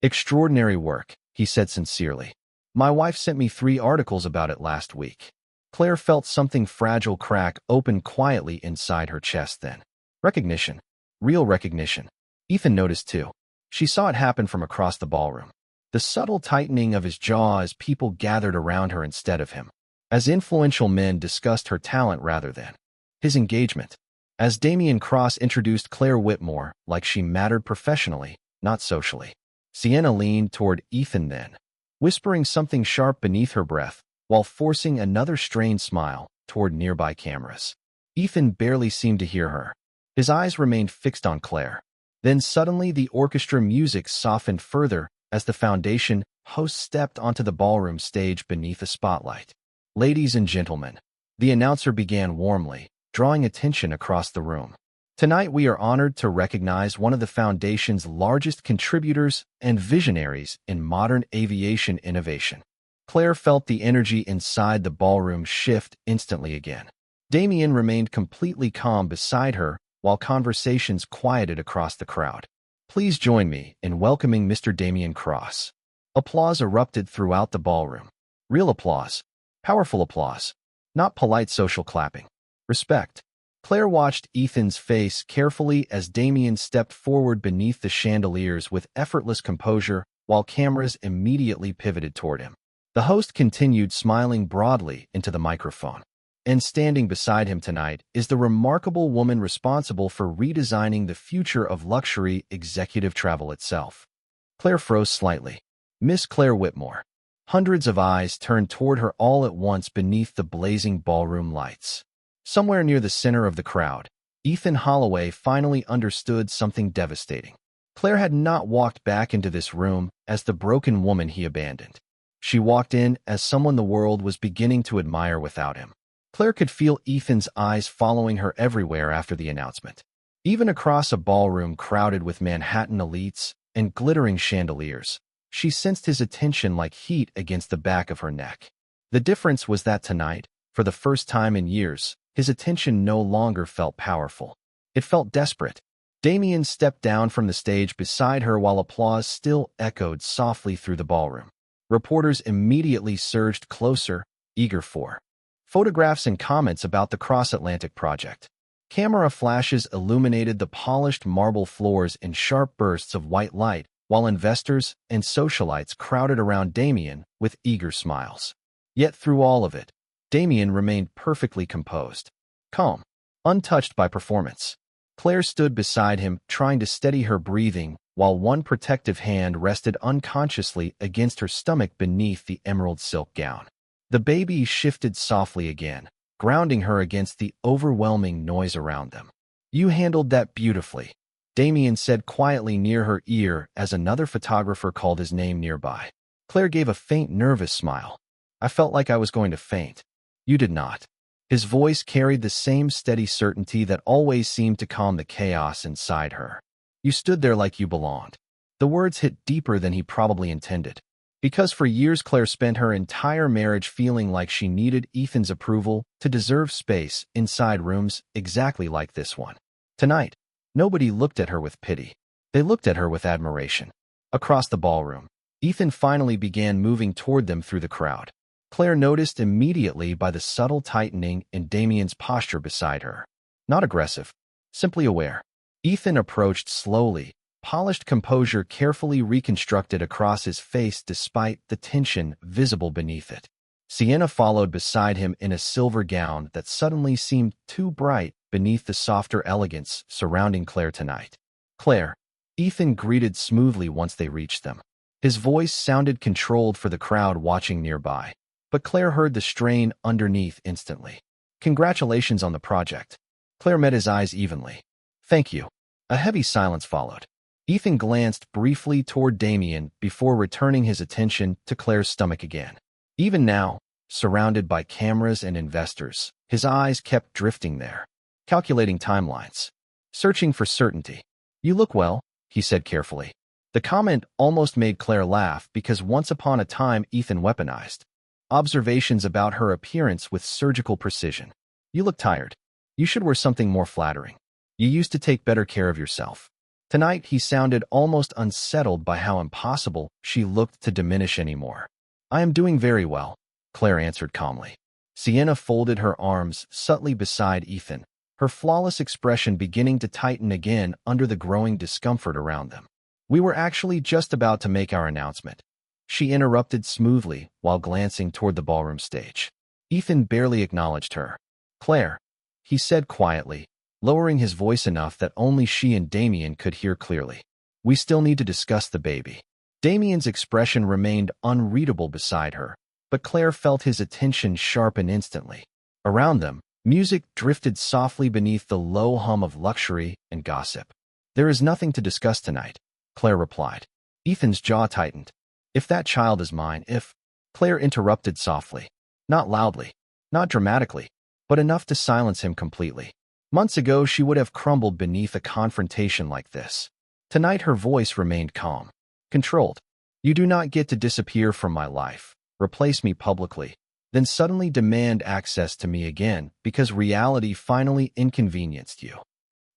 Extraordinary work, he said sincerely. My wife sent me 3 articles about it last week. Claire felt something fragile crack open quietly inside her chest then. Recognition. Real recognition. Ethan noticed too. She saw it happen from across the ballroom. The subtle tightening of his jaw as people gathered around her instead of him. As influential men discussed her talent rather than his engagement. As Damien Cross introduced Claire Whitmore like she mattered professionally, not socially. Sienna leaned toward Ethan then, whispering something sharp beneath her breath, while forcing another strained smile toward nearby cameras. Ethan barely seemed to hear her. His eyes remained fixed on Claire. Then suddenly the orchestra music softened further as the foundation host stepped onto the ballroom stage beneath a spotlight. Ladies and gentlemen, the announcer began warmly, drawing attention across the room. Tonight we are honored to recognize one of the Foundation's largest contributors and visionaries in modern aviation innovation. Claire felt the energy inside the ballroom shift instantly again. Damien remained completely calm beside her while conversations quieted across the crowd. Please join me in welcoming Mr. Damien Cross. Applause erupted throughout the ballroom. Real applause. Powerful applause. Not polite social clapping. Respect. Claire watched Ethan's face carefully as Damien stepped forward beneath the chandeliers with effortless composure while cameras immediately pivoted toward him. The host continued smiling broadly into the microphone. And standing beside him tonight is the remarkable woman responsible for redesigning the future of luxury executive travel itself. Claire froze slightly. Miss Claire Whitmore. Hundreds of eyes turned toward her all at once beneath the blazing ballroom lights. Somewhere near the center of the crowd, Ethan Holloway finally understood something devastating. Claire had not walked back into this room as the broken woman he abandoned. She walked in as someone the world was beginning to admire without him. Claire could feel Ethan's eyes following her everywhere after the announcement. Even across a ballroom crowded with Manhattan elites and glittering chandeliers, she sensed his attention like heat against the back of her neck. The difference was that tonight, for the first time in years, his attention no longer felt powerful. It felt desperate. Damien stepped down from the stage beside her while applause still echoed softly through the ballroom. Reporters immediately surged closer, eager for photographs and comments about the cross-Atlantic project. Camera flashes illuminated the polished marble floors in sharp bursts of white light, while investors and socialites crowded around Damien with eager smiles. Yet through all of it, Damien remained perfectly composed, calm, untouched by performance. Claire stood beside him, trying to steady her breathing, while one protective hand rested unconsciously against her stomach beneath the emerald silk gown. The baby shifted softly again, grounding her against the overwhelming noise around them. You handled that beautifully, Damien said quietly near her ear as another photographer called his name nearby. Claire gave a faint, nervous smile. I felt like I was going to faint. You did not. His voice carried the same steady certainty that always seemed to calm the chaos inside her. You stood there like you belonged. The words hit deeper than he probably intended. Because for years Claire spent her entire marriage feeling like she needed Ethan's approval to deserve space inside rooms exactly like this one. Tonight, nobody looked at her with pity. They looked at her with admiration. Across the ballroom, Ethan finally began moving toward them through the crowd. Claire noticed immediately by the subtle tightening in Damien's posture beside her. Not aggressive, simply aware. Ethan approached slowly, polished composure carefully reconstructed across his face despite the tension visible beneath it. Sienna followed beside him in a silver gown that suddenly seemed too bright beneath the softer elegance surrounding Claire tonight. Claire, Ethan greeted smoothly once they reached them. His voice sounded controlled for the crowd watching nearby, but Claire heard the strain underneath instantly. Congratulations on the project. Claire met his eyes evenly. Thank you. A heavy silence followed. Ethan glanced briefly toward Damien before returning his attention to Claire's stomach again. Even now, surrounded by cameras and investors, his eyes kept drifting there, calculating timelines, searching for certainty. You look well, he said carefully. The comment almost made Claire laugh because once upon a time Ethan weaponized observations about her appearance with surgical precision. You look tired. You should wear something more flattering. You used to take better care of yourself. Tonight, he sounded almost unsettled by how impossible she looked to diminish anymore. I am doing very well, Claire answered calmly. Sienna folded her arms subtly beside Ethan, her flawless expression beginning to tighten again under the growing discomfort around them. We were actually just about to make our announcement. She interrupted smoothly while glancing toward the ballroom stage. Ethan barely acknowledged her. Claire, he said quietly, lowering his voice enough that only she and Damien could hear clearly. We still need to discuss the baby. Damien's expression remained unreadable beside her, but Claire felt his attention sharpen instantly. Around them, music drifted softly beneath the low hum of luxury and gossip. There is nothing to discuss tonight, Claire replied. Ethan's jaw tightened. If that child is mine, if... Claire interrupted softly. Not loudly, not dramatically, but enough to silence him completely. Months ago, she would have crumbled beneath a confrontation like this. Tonight, her voice remained calm, controlled. You do not get to disappear from my life, replace me publicly, then suddenly demand access to me again because reality finally inconvenienced you.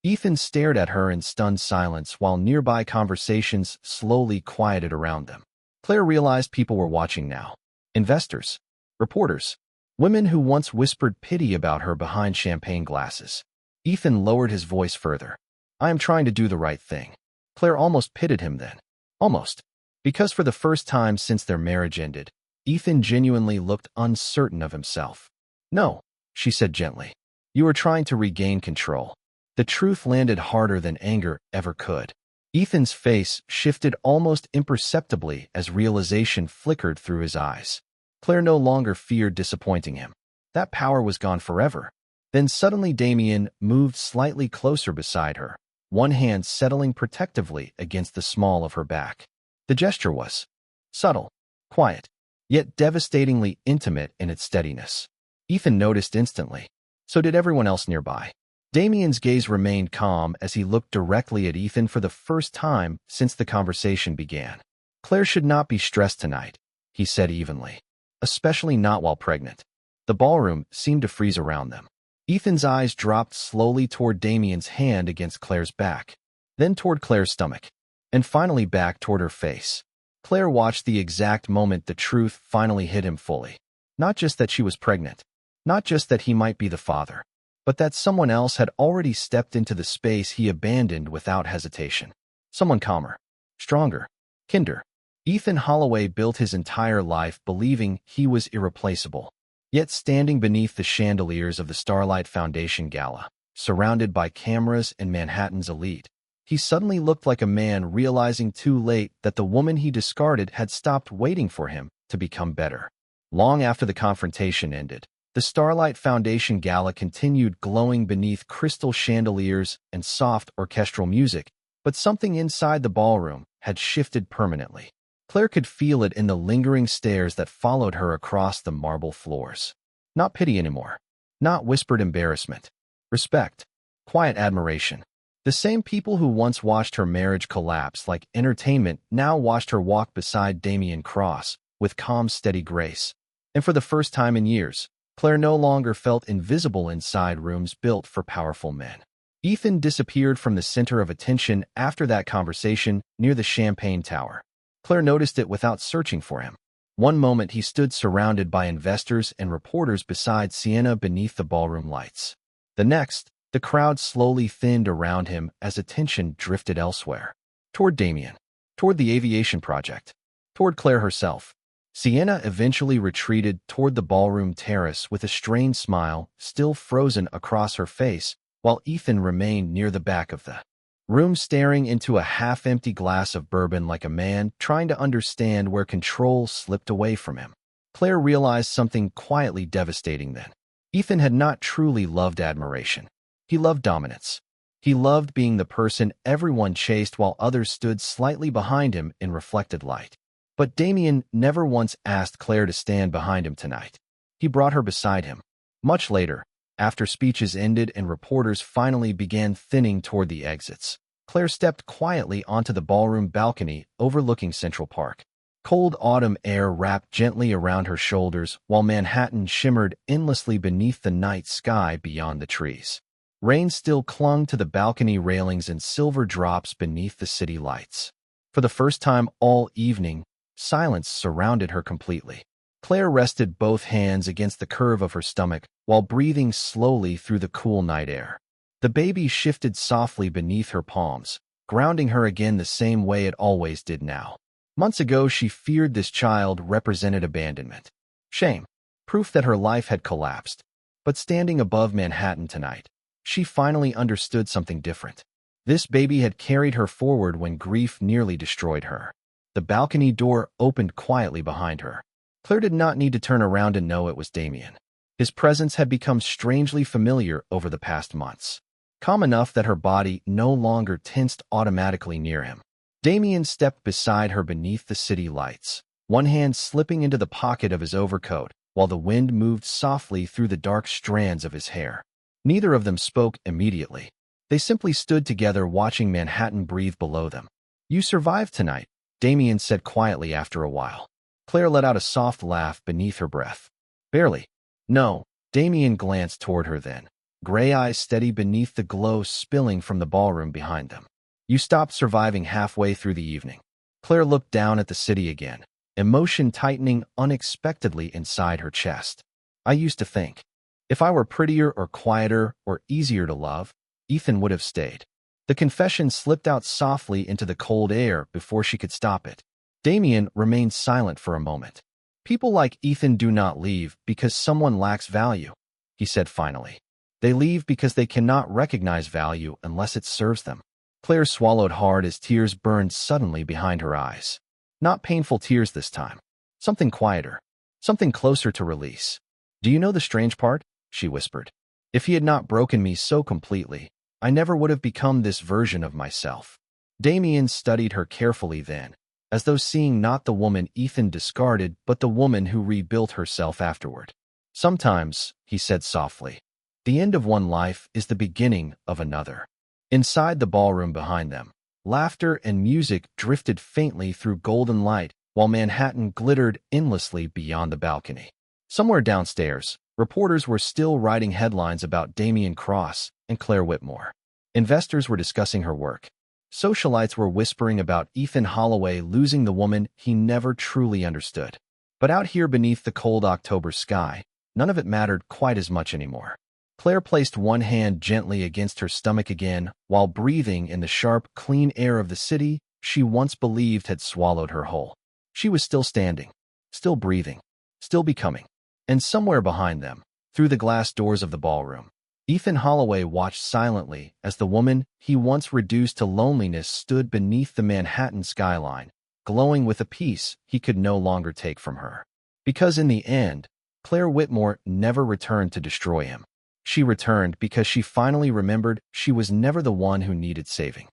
Ethan stared at her in stunned silence while nearby conversations slowly quieted around them. Claire realized people were watching now. Investors, reporters, women who once whispered pity about her behind champagne glasses. Ethan lowered his voice further. I am trying to do the right thing. Claire almost pitied him then. Almost. Because for the first time since their marriage ended, Ethan genuinely looked uncertain of himself. No, she said gently. You are trying to regain control. The truth landed harder than anger ever could. Ethan's face shifted almost imperceptibly as realization flickered through his eyes. Claire no longer feared disappointing him. That power was gone forever. Then suddenly Damien moved slightly closer beside her, one hand settling protectively against the small of her back. The gesture was subtle, quiet, yet devastatingly intimate in its steadiness. Ethan noticed instantly. So did everyone else nearby. Damien's gaze remained calm as he looked directly at Ethan for the first time since the conversation began. Claire should not be stressed tonight, he said evenly. Especially not while pregnant. The ballroom seemed to freeze around them. Ethan's eyes dropped slowly toward Damien's hand against Claire's back, then toward Claire's stomach, and finally back toward her face. Claire watched the exact moment the truth finally hit him fully. Not just that she was pregnant, not just that he might be the father, but that someone else had already stepped into the space he abandoned without hesitation. Someone calmer, stronger, kinder. Ethan Holloway built his entire life believing he was irreplaceable. Yet standing beneath the chandeliers of the Starlight Foundation Gala, surrounded by cameras and Manhattan's elite, he suddenly looked like a man realizing too late that the woman he discarded had stopped waiting for him to become better. Long after the confrontation ended, the Starlight Foundation Gala continued glowing beneath crystal chandeliers and soft orchestral music, but something inside the ballroom had shifted permanently. Claire could feel it in the lingering stares that followed her across the marble floors. Not pity anymore. Not whispered embarrassment. Respect. Quiet admiration. The same people who once watched her marriage collapse like entertainment now watched her walk beside Damien Cross with calm, steady grace. And for the first time in years, Claire no longer felt invisible inside rooms built for powerful men. Ethan disappeared from the center of attention after that conversation near the Champagne Tower. Claire noticed it without searching for him. One moment he stood surrounded by investors and reporters beside Sienna beneath the ballroom lights. The next, the crowd slowly thinned around him as attention drifted elsewhere. Toward Damien. Toward the aviation project. Toward Claire herself. Sienna eventually retreated toward the ballroom terrace with a strained smile still frozen across her face, while Ethan remained near the back of the room staring into a half-empty glass of bourbon like a man trying to understand where control slipped away from him. Claire realized something quietly devastating then. Ethan had not truly loved admiration. He loved dominance. He loved being the person everyone chased while others stood slightly behind him in reflected light. But Damien never once asked Claire to stand behind him tonight. He brought her beside him. Much later, after speeches ended and reporters finally began thinning toward the exits, Claire stepped quietly onto the ballroom balcony overlooking Central Park. Cold autumn air wrapped gently around her shoulders while Manhattan shimmered endlessly beneath the night sky beyond the trees. Rain still clung to the balcony railings and silver drops beneath the city lights. For the first time all evening, silence surrounded her completely. Claire rested both hands against the curve of her stomach while breathing slowly through the cool night air. The baby shifted softly beneath her palms, grounding her again the same way it always did now. Months ago, she feared this child represented abandonment, shame, proof that her life had collapsed. But standing above Manhattan tonight, she finally understood something different. This baby had carried her forward when grief nearly destroyed her. The balcony door opened quietly behind her. Claire did not need to turn around and know it was Damien. His presence had become strangely familiar over the past months, calm enough that her body no longer tensed automatically near him. Damien stepped beside her beneath the city lights, one hand slipping into the pocket of his overcoat while the wind moved softly through the dark strands of his hair. Neither of them spoke immediately. They simply stood together watching Manhattan breathe below them. "You survived tonight," Damien said quietly after a while. Claire let out a soft laugh beneath her breath. "Barely." "No." Damien glanced toward her then, gray eyes steady beneath the glow spilling from the ballroom behind them. "You stopped surviving halfway through the evening." Claire looked down at the city again, emotion tightening unexpectedly inside her chest. "I used to think, if I were prettier or quieter or easier to love, Ethan would have stayed." The confession slipped out softly into the cold air before she could stop it. Damien remained silent for a moment. "People like Ethan do not leave because someone lacks value," he said finally. "They leave because they cannot recognize value unless it serves them." Claire swallowed hard as tears burned suddenly behind her eyes. Not painful tears this time. Something quieter. Something closer to release. "Do you know the strange part?" she whispered. "If he had not broken me so completely, I never would have become this version of myself." Damien studied her carefully then, as though seeing not the woman Ethan discarded but the woman who rebuilt herself afterward. "Sometimes," he said softly, "the end of one life is the beginning of another." Inside the ballroom behind them, laughter and music drifted faintly through golden light while Manhattan glittered endlessly beyond the balcony. Somewhere downstairs, reporters were still writing headlines about Damien Cross and Claire Whitmore. Investors were discussing her work. Socialites were whispering about Ethan Holloway losing the woman he never truly understood. But out here beneath the cold October sky, none of it mattered quite as much anymore. Claire placed one hand gently against her stomach again while breathing in the sharp, clean air of the city she once believed had swallowed her whole. She was still standing, still breathing, still becoming. And somewhere behind them, through the glass doors of the ballroom, Ethan Holloway watched silently as the woman he once reduced to loneliness stood beneath the Manhattan skyline, glowing with a peace he could no longer take from her. Because in the end, Claire Whitmore never returned to destroy him. She returned because she finally remembered she was never the one who needed saving.